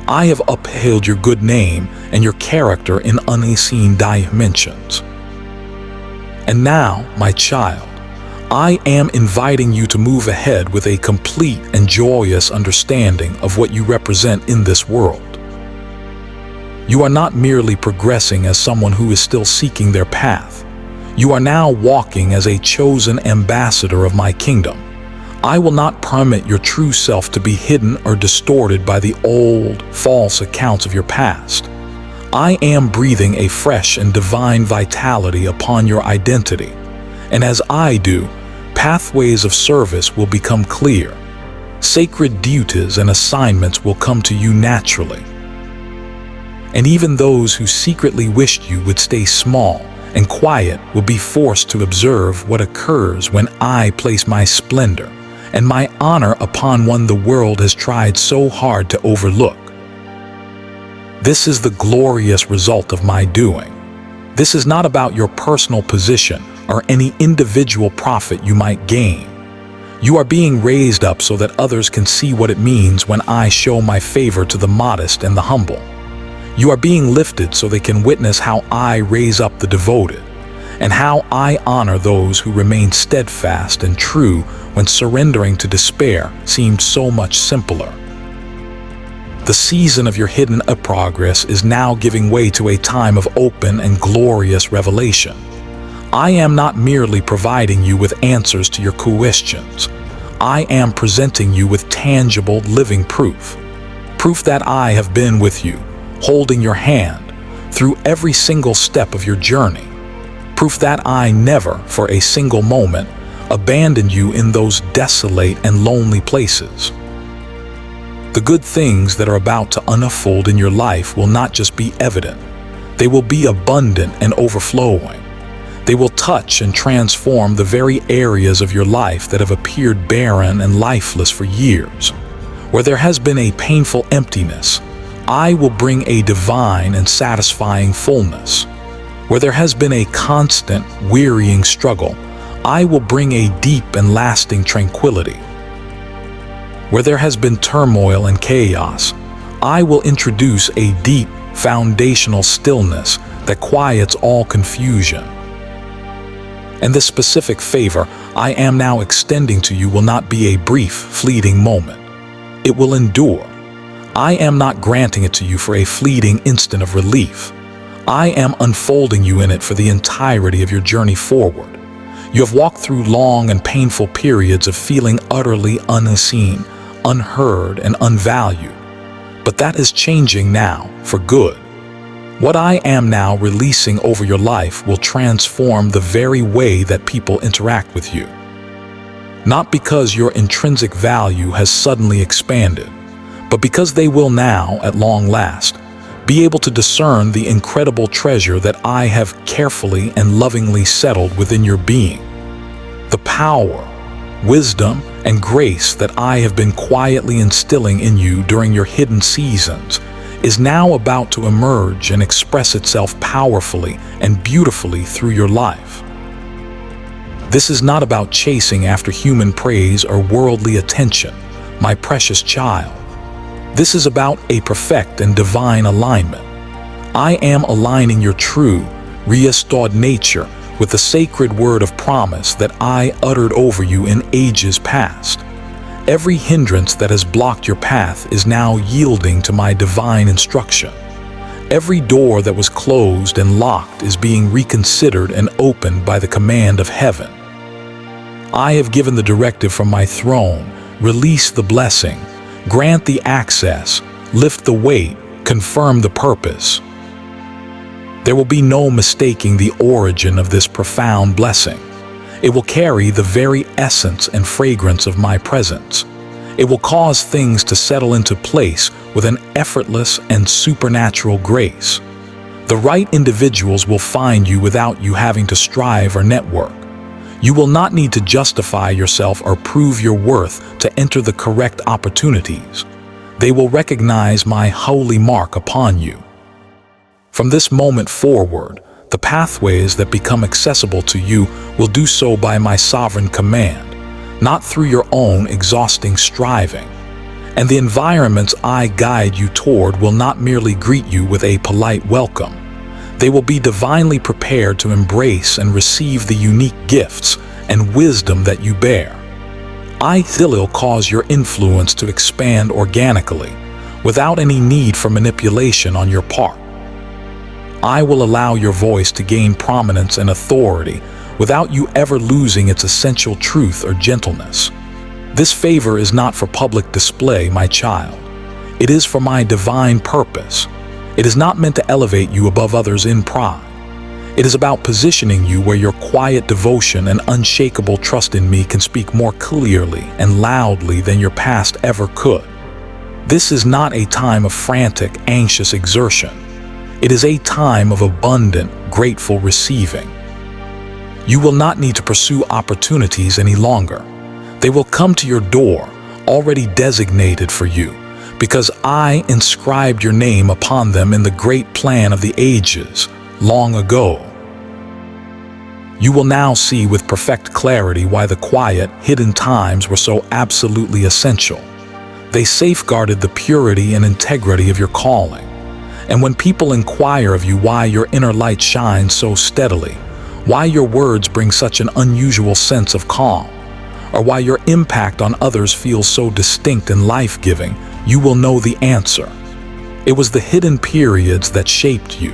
I have upheld your good name and your character in unseen dimensions. And now, my child, I am inviting you to move ahead with a complete and joyous understanding of what you represent in this world. You are not merely progressing as someone who is still seeking their path. You are now walking as a chosen ambassador of my kingdom. I will not permit your true self to be hidden or distorted by the old, false accounts of your past. I am breathing a fresh and divine vitality upon your identity, and as I do, pathways of service will become clear. Sacred duties and assignments will come to you naturally. And even those who secretly wished you would stay small and quiet will be forced to observe what occurs when I place my splendor and my honor upon one the world has tried so hard to overlook. This is the glorious result of my doing. This is not about your personal position or any individual profit you might gain. You are being raised up so that others can see what it means when I show my favor to the modest and the humble. You are being lifted so they can witness how I raise up the devoted, and how I honor those who remain steadfast and true when surrendering to despair seemed so much simpler. The season of your hidden progress is now giving way to a time of open and glorious revelation. I am not merely providing you with answers to your questions. I am presenting you with tangible, living proof. Proof that I have been with you, holding your hand through every single step of your journey. Proof that I never, for a single moment, abandoned you in those desolate and lonely places. The good things that are about to unfold in your life will not just be evident. They will be abundant and overflowing. They will touch and transform the very areas of your life that have appeared barren and lifeless for years. Where there has been a painful emptiness, I will bring a divine and satisfying fullness. Where there has been a constant, wearying struggle, I will bring a deep and lasting tranquility. Where there has been turmoil and chaos, I will introduce a deep, foundational stillness that quiets all confusion. And this specific favor I am now extending to you will not be a brief, fleeting moment. It will endure. I am not granting it to you for a fleeting instant of relief. I am unfolding you in it for the entirety of your journey forward. You have walked through long and painful periods of feeling utterly unseen, unheard, and unvalued. But that is changing now for good. What I am now releasing over your life will transform the very way that people interact with you. Not because your intrinsic value has suddenly expanded, but because they will now, at long last, be able to discern the incredible treasure that I have carefully and lovingly settled within your being. The power, wisdom, and grace that I have been quietly instilling in you during your hidden seasons is now about to emerge and express itself powerfully and beautifully through your life. This is not about chasing after human praise or worldly attention, my precious child. This is about a perfect and divine alignment. I am aligning your true, restored nature with the sacred word of promise that I uttered over you in ages past. Every hindrance that has blocked your path is now yielding to my divine instruction. Every door that was closed and locked is being reconsidered and opened by the command of heaven. I have given the directive from my throne: release the blessing, grant the access, lift the weight, confirm the purpose. There will be no mistaking the origin of this profound blessing. It will carry the very essence and fragrance of my presence. It will cause things to settle into place with an effortless and supernatural grace. The right individuals will find you without you having to strive or network. You will not need to justify yourself or prove your worth to enter the correct opportunities. They will recognize my holy mark upon you. From this moment forward, the pathways that become accessible to you will do so by my sovereign command, not through your own exhausting striving. And the environments I guide you toward will not merely greet you with a polite welcome. They will be divinely prepared to embrace and receive the unique gifts and wisdom that you bear. 𝐆𝐎𝐃 will cause your influence to expand organically, without any need for manipulation on your part. I will allow your voice to gain prominence and authority without you ever losing its essential truth or gentleness. This favor is not for public display, my child. It is for my divine purpose. It is not meant to elevate you above others in pride. It is about positioning you where your quiet devotion and unshakable trust in me can speak more clearly and loudly than your past ever could. This is not a time of frantic, anxious exertion. It is a time of abundant, grateful receiving. You will not need to pursue opportunities any longer. They will come to your door, already designated for you, because I inscribed your name upon them in the great plan of the ages, long ago. You will now see with perfect clarity why the quiet, hidden times were so absolutely essential. They safeguarded the purity and integrity of your calling. And when people inquire of you why your inner light shines so steadily, why your words bring such an unusual sense of calm, or why your impact on others feels so distinct and life-giving, you will know the answer. It was the hidden periods that shaped you.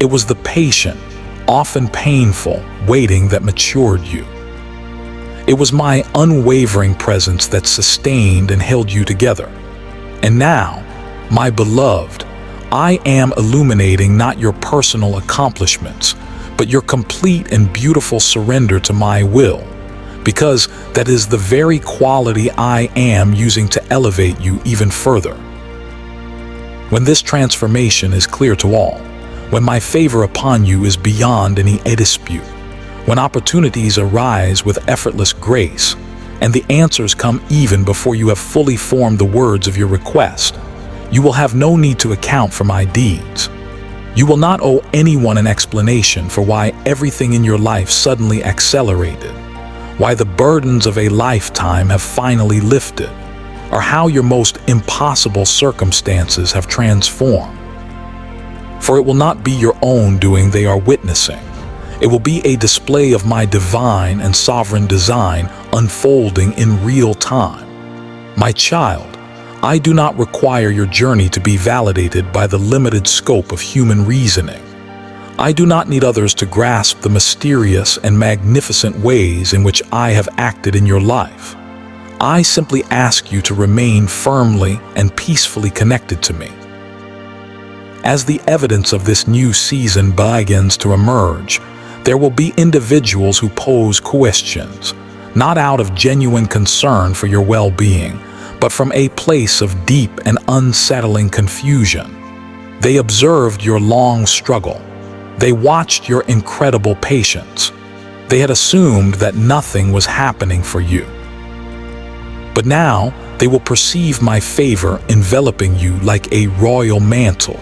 It was the patient, often painful, waiting that matured you. It was my unwavering presence that sustained and held you together. And now, my beloved, I am illuminating not your personal accomplishments, but your complete and beautiful surrender to my will, because that is the very quality I am using to elevate you even further. When this transformation is clear to all, when my favor upon you is beyond any dispute, when opportunities arise with effortless grace, and the answers come even before you have fully formed the words of your request, you will have no need to account for my deeds. You will not owe anyone an explanation for why everything in your life suddenly accelerated, why the burdens of a lifetime have finally lifted, or how your most impossible circumstances have transformed. For it will not be your own doing they are witnessing. It will be a display of my divine and sovereign design unfolding in real time. My child, I do not require your journey to be validated by the limited scope of human reasoning. I do not need others to grasp the mysterious and magnificent ways in which I have acted in your life. I simply ask you to remain firmly and peacefully connected to me. As the evidence of this new season begins to emerge, there will be individuals who pose questions, not out of genuine concern for your well-being, but from a place of deep and unsettling confusion. They observed your long struggle. They watched your incredible patience. They had assumed that nothing was happening for you. But now they will perceive my favor enveloping you like a royal mantle,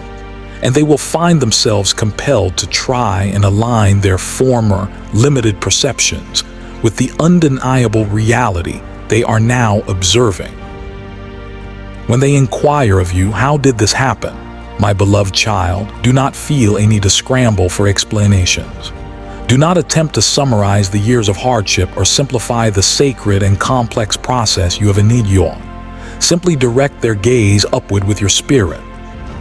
and they will find themselves compelled to try and align their former limited perceptions with the undeniable reality they are now observing. When they inquire of you, how did this happen? My beloved child, do not feel a need to scramble for explanations. Do not attempt to summarize the years of hardship or simplify the sacred and complex process you have endured. Simply direct their gaze upward with your spirit.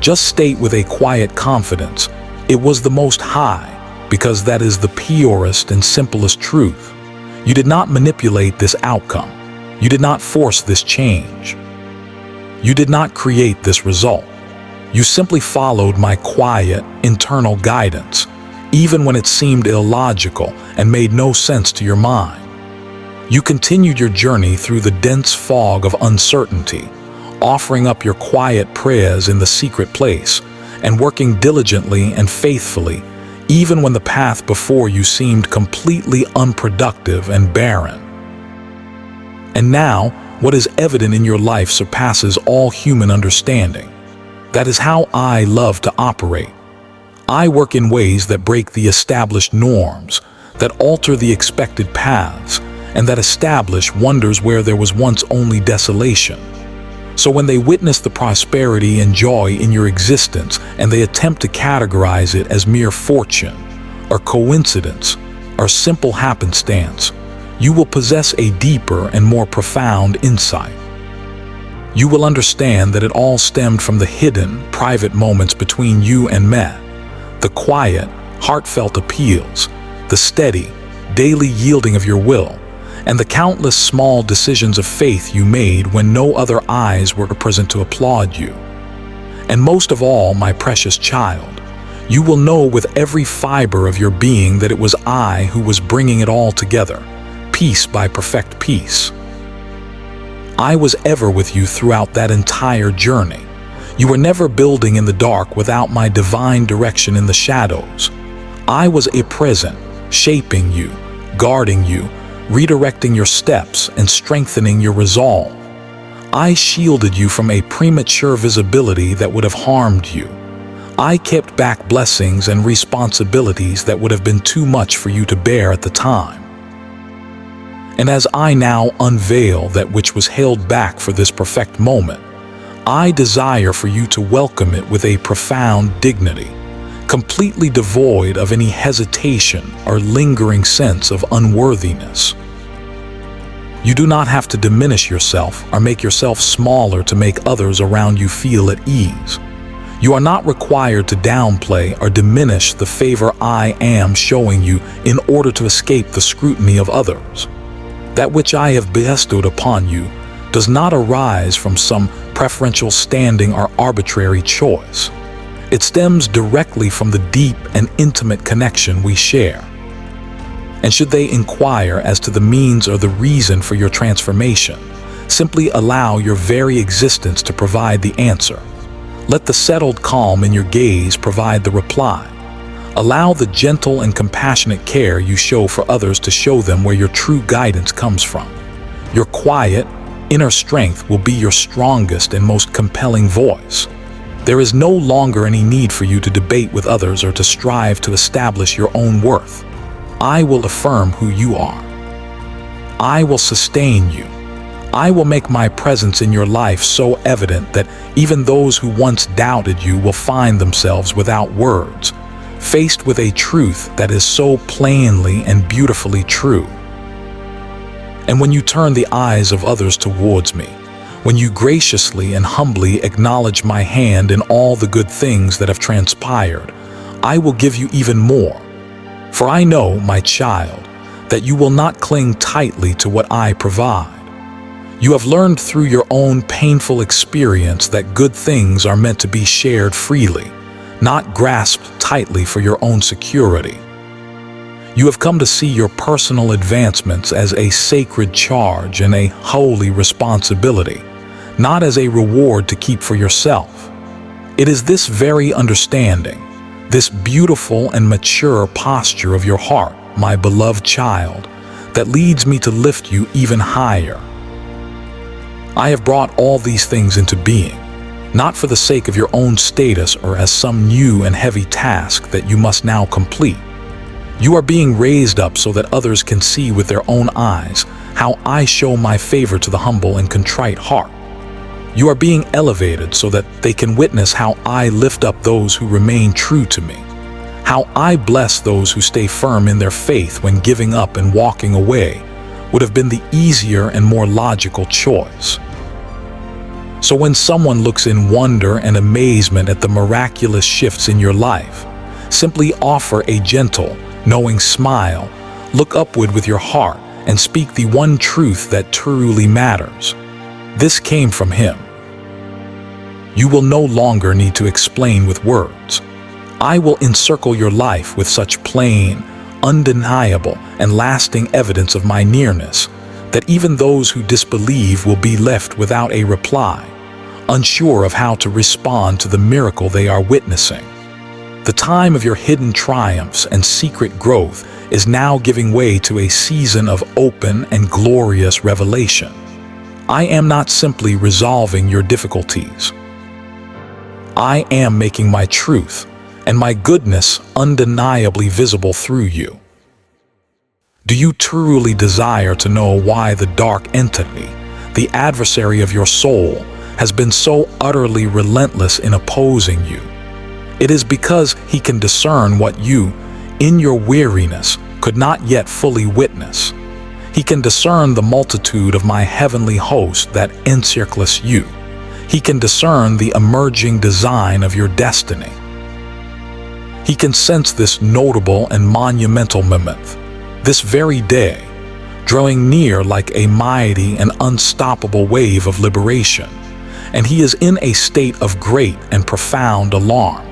Just state with a quiet confidence, it was the Most High, because that is the purest and simplest truth. You did not manipulate this outcome. You did not force this change. You did not create this result. You simply followed my quiet, internal guidance, even when it seemed illogical and made no sense to your mind. You continued your journey through the dense fog of uncertainty, offering up your quiet prayers in the secret place, and working diligently and faithfully, even when the path before you seemed completely unproductive and barren. And now, what is evident in your life surpasses all human understanding. That is how I love to operate. I work in ways that break the established norms, that alter the expected paths, and that establish wonders where there was once only desolation. So when they witness the prosperity and joy in your existence and they attempt to categorize it as mere fortune, or coincidence, or simple happenstance, you will possess a deeper and more profound insight. You will understand that it all stemmed from the hidden, private moments between you and me, the quiet, heartfelt appeals, the steady, daily yielding of your will, and the countless small decisions of faith you made when no other eyes were present to applaud you. And most of all, my precious child, you will know with every fiber of your being that it was I who was bringing it all together, piece by perfect piece. I was ever with you throughout that entire journey. You were never building in the dark without my divine direction in the shadows. I was present, shaping you, guarding you, redirecting your steps and strengthening your resolve. I shielded you from a premature visibility that would have harmed you. I kept back blessings and responsibilities that would have been too much for you to bear at the time. And as I now unveil that which was held back for this perfect moment, I desire for you to welcome it with a profound dignity, completely devoid of any hesitation or lingering sense of unworthiness. You do not have to diminish yourself or make yourself smaller to make others around you feel at ease. You are not required to downplay or diminish the favor I am showing you in order to escape the scrutiny of others. That which I have bestowed upon you does not arise from some preferential standing or arbitrary choice. It stems directly from the deep and intimate connection we share. And should they inquire as to the means or the reason for your transformation, simply allow your very existence to provide the answer. Let the settled calm in your gaze provide the reply. Allow the gentle and compassionate care you show for others to show them where your true guidance comes from. Your quiet, inner strength will be your strongest and most compelling voice. There is no longer any need for you to debate with others or to strive to establish your own worth. I will affirm who you are. I will sustain you. I will make my presence in your life so evident that even those who once doubted you will find themselves without words, faced with a truth that is so plainly and beautifully true. And when you turn the eyes of others towards me, when you graciously and humbly acknowledge my hand in all the good things that have transpired, I will give you even more. For I know, my child, that you will not cling tightly to what I provide. You have learned through your own painful experience that good things are meant to be shared freely, not grasped tightly for your own security. You have come to see your personal advancements as a sacred charge and a holy responsibility, not as a reward to keep for yourself. It is this very understanding, this beautiful and mature posture of your heart, my beloved child, that leads me to lift you even higher. I have brought all these things into being, not for the sake of your own status or as some new and heavy task that you must now complete. You are being raised up so that others can see with their own eyes how I show my favor to the humble and contrite heart. You are being elevated so that they can witness how I lift up those who remain true to me, how I bless those who stay firm in their faith when giving up and walking away would have been the easier and more logical choice. So when someone looks in wonder and amazement at the miraculous shifts in your life, simply offer a gentle, knowing smile, look upward with your heart, and speak the one truth that truly matters. This came from Him. You will no longer need to explain with words. I will encircle your life with such plain, undeniable, and lasting evidence of my nearness that even those who disbelieve will be left without a reply, unsure of how to respond to the miracle they are witnessing. The time of your hidden triumphs and secret growth is now giving way to a season of open and glorious revelation. I am not simply resolving your difficulties. I am making my truth and my goodness undeniably visible through you. Do you truly desire to know why the dark entity, the adversary of your soul, has been so utterly relentless in opposing you? It is because he can discern what you, in your weariness, could not yet fully witness. He can discern the multitude of my heavenly host that encircles you. He can discern the emerging design of your destiny. He can sense this notable and monumental moment, this very day, drawing near like a mighty and unstoppable wave of liberation, and he is in a state of great and profound alarm.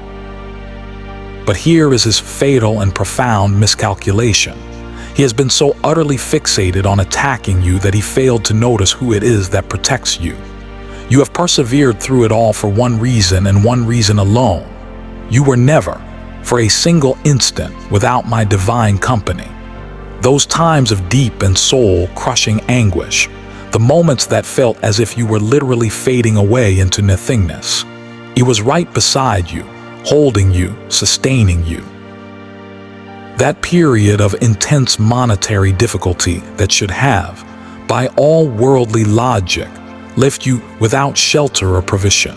But here is his fatal and profound miscalculation. He has been so utterly fixated on attacking you that he failed to notice who it is that protects you. You have persevered through it all for one reason and one reason alone. You were never, for a single instant, without my divine company. Those times of deep and soul-crushing anguish, the moments that felt as if you were literally fading away into nothingness, he was right beside you, holding you, sustaining you. That period of intense monetary difficulty that should have, by all worldly logic, left you without shelter or provision.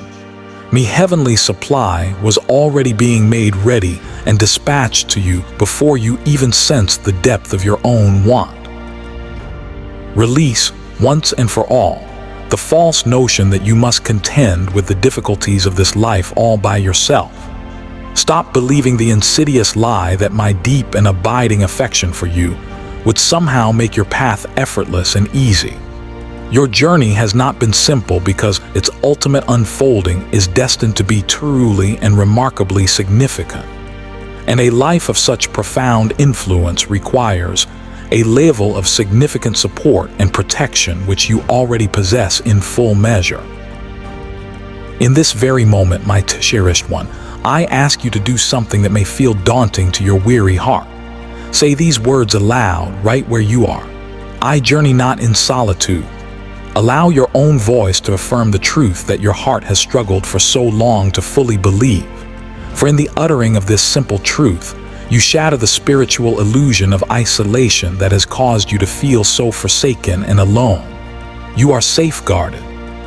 Me heavenly supply was already being made ready and dispatched to you before you even sensed the depth of your own want. Release, once and for all, the false notion that you must contend with the difficulties of this life all by yourself. Stop believing the insidious lie that my deep and abiding affection for you would somehow make your path effortless and easy. Your journey has not been simple because its ultimate unfolding is destined to be truly and remarkably significant. And a life of such profound influence requires a level of significant support and protection which you already possess in full measure. In this very moment, my cherished one, I ask you to do something that may feel daunting to your weary heart. Say these words aloud right where you are. I journey not in solitude. Allow your own voice to affirm the truth that your heart has struggled for so long to fully believe. For in the uttering of this simple truth, you shatter the spiritual illusion of isolation that has caused you to feel so forsaken and alone. You are safeguarded.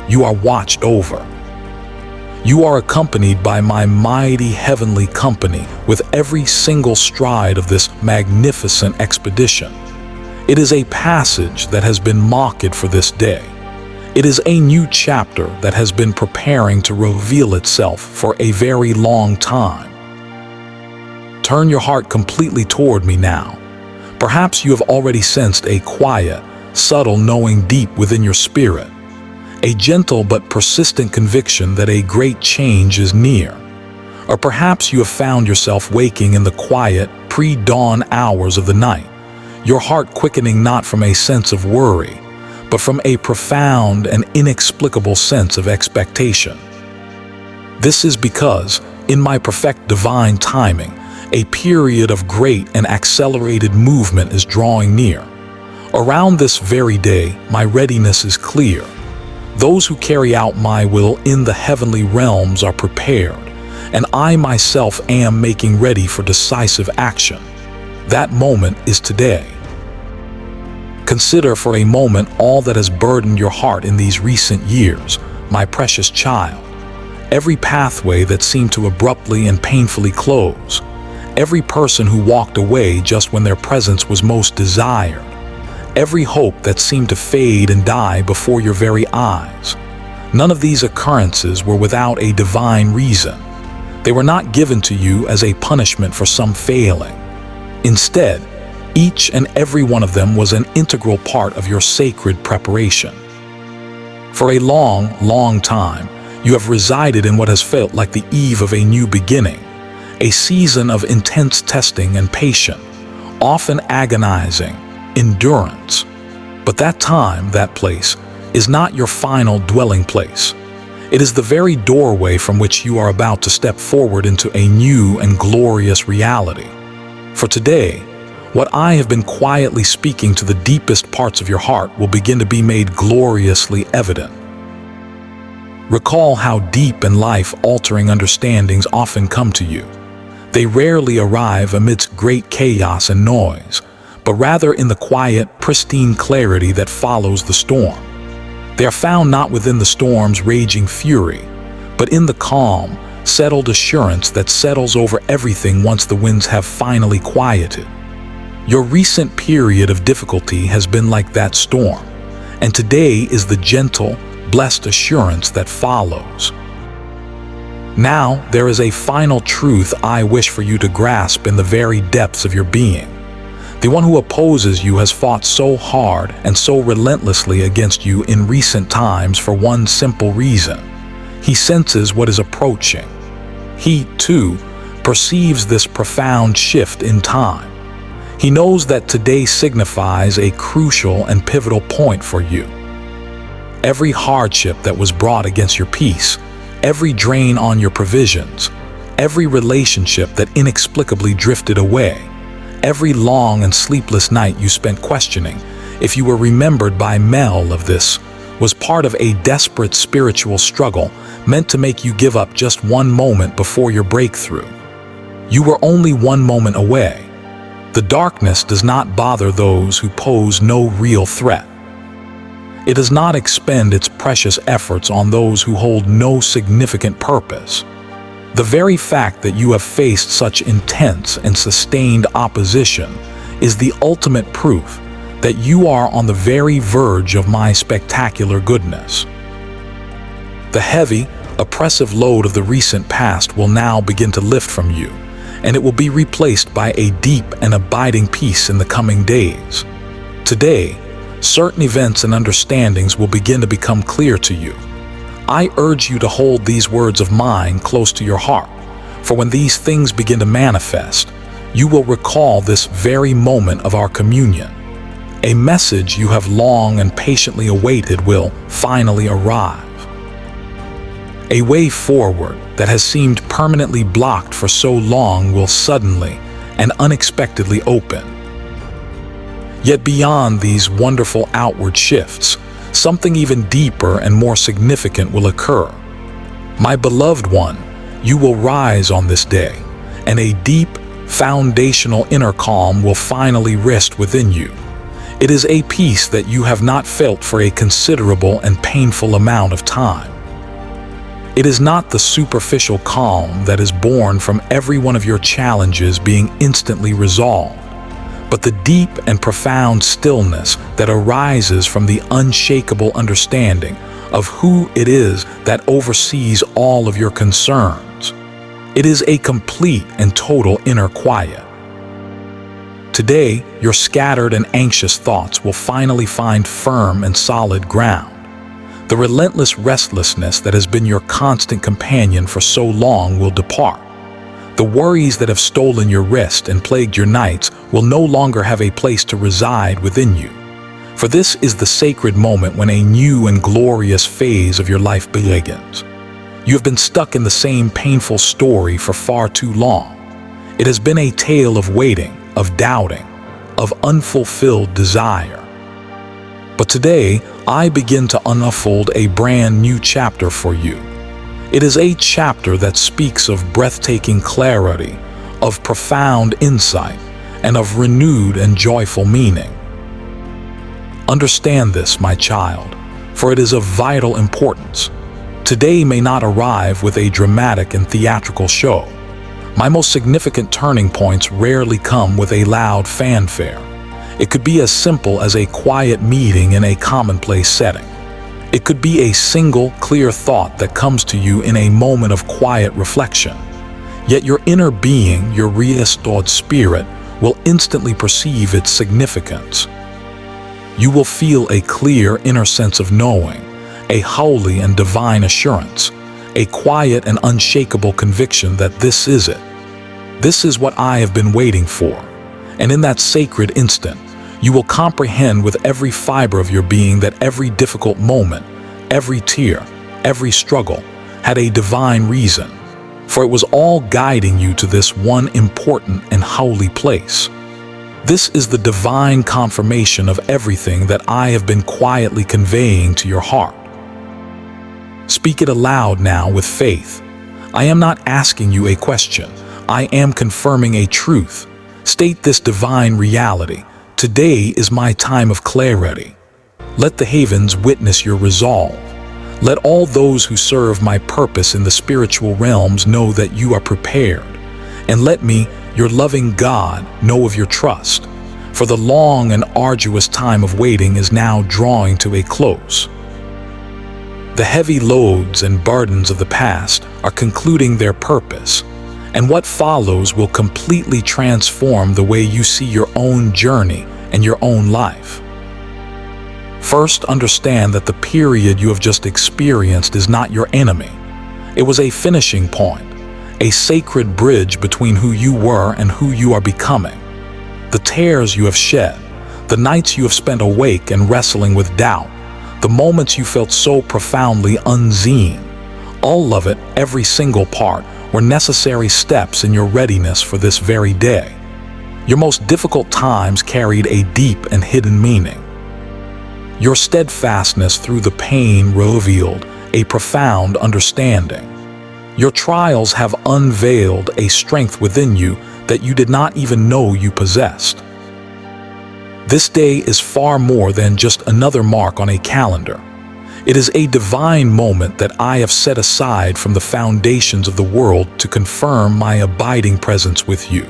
You are watched over. You are accompanied by my mighty heavenly company with every single stride of this magnificent expedition. It is a passage that has been marked for this day. It is a new chapter that has been preparing to reveal itself for a very long time. Turn your heart completely toward me now. Perhaps you have already sensed a quiet, subtle knowing deep within your spirit, a gentle but persistent conviction that a great change is near. Or perhaps you have found yourself waking in the quiet, pre-dawn hours of the night, your heart quickening not from a sense of worry, but from a profound and inexplicable sense of expectation. This is because, in my perfect divine timing, a period of great and accelerated movement is drawing near. Around this very day, my readiness is clear. Those who carry out my will in the heavenly realms are prepared, and I myself am making ready for decisive action. That moment is today. Consider for a moment all that has burdened your heart in these recent years, my precious child. Every pathway that seemed to abruptly and painfully close. Every person who walked away just when their presence was most desired. Every hope that seemed to fade and die before your very eyes. None of these occurrences were without a divine reason. They were not given to you as a punishment for some failing. Instead, each and every one of them was an integral part of your sacred preparation. For a long, long time, you have resided in what has felt like the eve of a new beginning, a season of intense testing and patience, often agonizing, endurance. But that time, that place, is not your final dwelling place. It is the very doorway from which you are about to step forward into a new and glorious reality. For today, what I have been quietly speaking to the deepest parts of your heart will begin to be made gloriously evident. Recall how deep and life-altering understandings often come to you. They rarely arrive amidst great chaos and noise, but rather in the quiet, pristine clarity that follows the storm. They are found not within the storm's raging fury, but in the calm, settled assurance that settles over everything once the winds have finally quieted. Your recent period of difficulty has been like that storm, and today is the gentle, blessed assurance that follows. Now, there is a final truth I wish for you to grasp in the very depths of your being. The one who opposes you has fought so hard and so relentlessly against you in recent times for one simple reason. He senses what is approaching. He, too, perceives this profound shift in time. He knows that today signifies a crucial and pivotal point for you. Every hardship that was brought against your peace, every drain on your provisions, every relationship that inexplicably drifted away, every long and sleepless night you spent questioning if you were remembered by Mel of this, was part of a desperate spiritual struggle meant to make you give up just one moment before your breakthrough. You were only one moment away. The darkness does not bother those who pose no real threat. It does not expend its precious efforts on those who hold no significant purpose. The very fact that you have faced such intense and sustained opposition is the ultimate proof that you are on the very verge of my spectacular goodness. The heavy, oppressive load of the recent past will now begin to lift from you, and it will be replaced by a deep and abiding peace in the coming days. Today, certain events and understandings will begin to become clear to you. I urge you to hold these words of mine close to your heart, for when these things begin to manifest, you will recall this very moment of our communion. A message you have long and patiently awaited will finally arrive. A way forward that has seemed permanently blocked for so long will suddenly and unexpectedly open. Yet beyond these wonderful outward shifts, something even deeper and more significant will occur. My beloved one, you will rise on this day, and a deep, foundational inner calm will finally rest within you. It is a peace that you have not felt for a considerable and painful amount of time. It is not the superficial calm that is born from every one of your challenges being instantly resolved, but the deep and profound stillness that arises from the unshakable understanding of who it is that oversees all of your concerns. It is a complete and total inner quiet. Today, your scattered and anxious thoughts will finally find firm and solid ground. The relentless restlessness that has been your constant companion for so long will depart. The worries that have stolen your rest and plagued your nights will no longer have a place to reside within you. For this is the sacred moment when a new and glorious phase of your life begins. You have been stuck in the same painful story for far too long. It has been a tale of waiting, of doubting, of unfulfilled desire. But today, I begin to unfold a brand new chapter for you. It is a chapter that speaks of breathtaking clarity, of profound insight, and of renewed and joyful meaning. Understand this, my child, for it is of vital importance. Today may not arrive with a dramatic and theatrical show. My most significant turning points rarely come with a loud fanfare. It could be as simple as a quiet meeting in a commonplace setting. It could be a single, clear thought that comes to you in a moment of quiet reflection. Yet your inner being, your restored spirit, will instantly perceive its significance. You will feel a clear inner sense of knowing, a holy and divine assurance, a quiet and unshakable conviction that this is it. This is what I have been waiting for. And in that sacred instant, You will comprehend with every fiber of your being that every difficult moment, every tear, every struggle had a divine reason, for it was all guiding you to this one important and holy place. This is the divine confirmation of everything that I have been quietly conveying to your heart. Speak it aloud now with faith. I am not asking you a question. I am confirming a truth. State this divine reality. Today is my time of clarity. Let the heavens witness your resolve. Let all those who serve my purpose in the spiritual realms know that you are prepared. And let me, your loving God, know of your trust. For the long and arduous time of waiting is now drawing to a close. The heavy loads and burdens of the past are concluding their purpose, and what follows will completely transform the way you see your own journey and your own life. First, understand that the period you have just experienced is not your enemy. It was a finishing point, a sacred bridge between who you were and who you are becoming. The tears you have shed, the nights you have spent awake and wrestling with doubt, the moments you felt so profoundly unseen, all of it, every single part, were necessary steps in your readiness for this very day. Your most difficult times carried a deep and hidden meaning. Your steadfastness through the pain revealed a profound understanding. Your trials have unveiled a strength within you that you did not even know you possessed. This day is far more than just another mark on a calendar. It is a divine moment that I have set aside from the foundations of the world to confirm my abiding presence with you.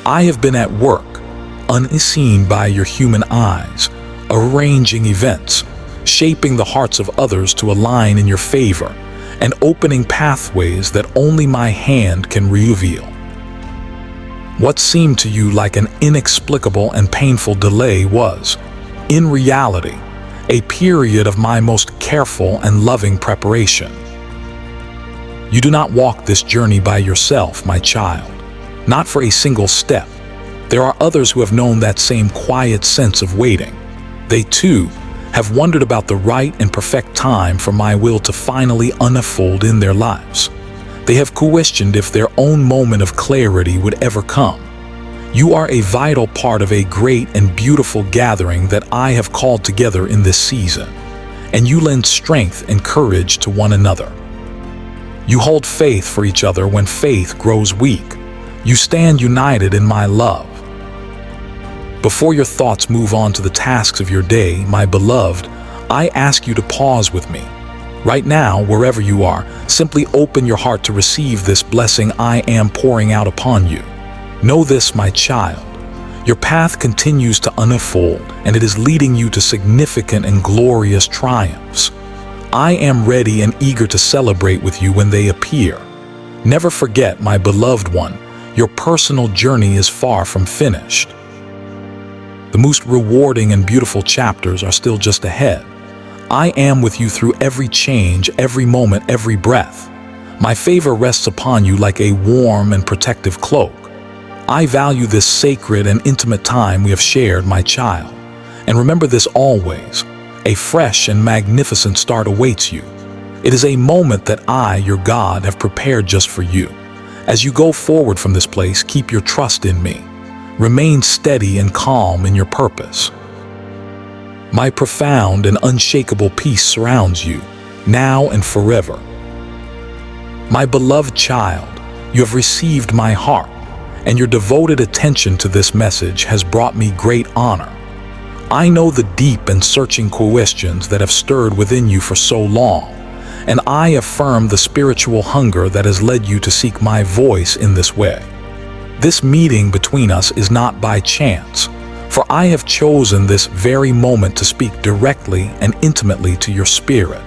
I have been at work, unseen by your human eyes, arranging events, shaping the hearts of others to align in your favor, and opening pathways that only my hand can reveal. What seemed to you like an inexplicable and painful delay was, in reality, a period of my most careful and loving preparation. You do not walk this journey by yourself, my child, not for a single step. There are others who have known that same quiet sense of waiting. They too have wondered about the right and perfect time for my will to finally unfold in their lives. They have questioned if their own moment of clarity would ever come. You are a vital part of a great and beautiful gathering that I have called together in this season, and you lend strength and courage to one another. You hold faith for each other when faith grows weak. You stand united in my love. Before your thoughts move on to the tasks of your day, my beloved, I ask you to pause with me. Right now, wherever you are, simply open your heart to receive this blessing I am pouring out upon you. Know this, my child. Your path continues to unfold, and it is leading you to significant and glorious triumphs. I am ready and eager to celebrate with you when they appear. Never forget, my beloved one, your personal journey is far from finished. The most rewarding and beautiful chapters are still just ahead. I am with you through every change, every moment, every breath. My favor rests upon you like a warm and protective cloak. I value this sacred and intimate time we have shared, my child. And remember this always, a fresh and magnificent start awaits you. It is a moment that I, your God, have prepared just for you. As you go forward from this place, keep your trust in me. Remain steady and calm in your purpose. My profound and unshakable peace surrounds you, now and forever. My beloved child, you have received my heart, and your devoted attention to this message has brought me great honor. I know the deep and searching questions that have stirred within you for so long, and I affirm the spiritual hunger that has led you to seek my voice in this way. This meeting between us is not by chance, for I have chosen this very moment to speak directly and intimately to your spirit.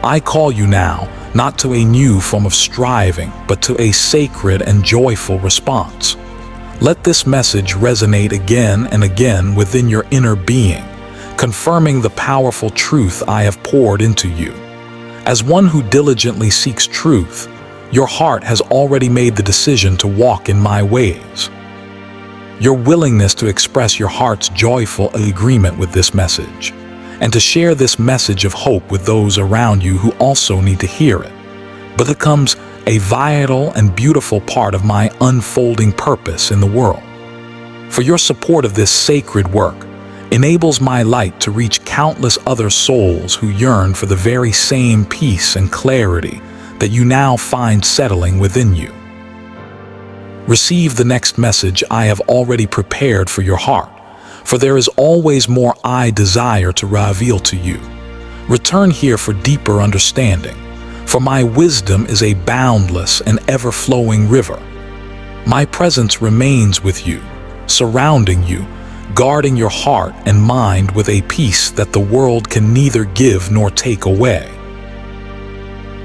I call you now, not to a new form of striving, but to a sacred and joyful response. Let this message resonate again and again within your inner being, confirming the powerful truth I have poured into you. As one who diligently seeks truth, your heart has already made the decision to walk in my ways. your willingness to express your heart's joyful agreement with this message, and to share this message of hope with those around you who also need to hear it, but becomes a vital and beautiful part of my unfolding purpose in the world. For your support of this sacred work enables my light to reach countless other souls who yearn for the very same peace and clarity that you now find settling within you. Receive the next message I have already prepared for your heart, for there is always more I desire to reveal to you. Return here for deeper understanding, for my wisdom is a boundless and ever-flowing river. My presence remains with you, surrounding you, guarding your heart and mind with a peace that the world can neither give nor take away.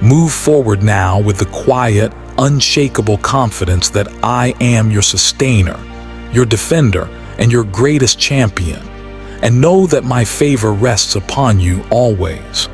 Move forward now with the quiet, unshakable confidence that I am your sustainer, your defender, and your greatest champion, and know that my favor rests upon you always.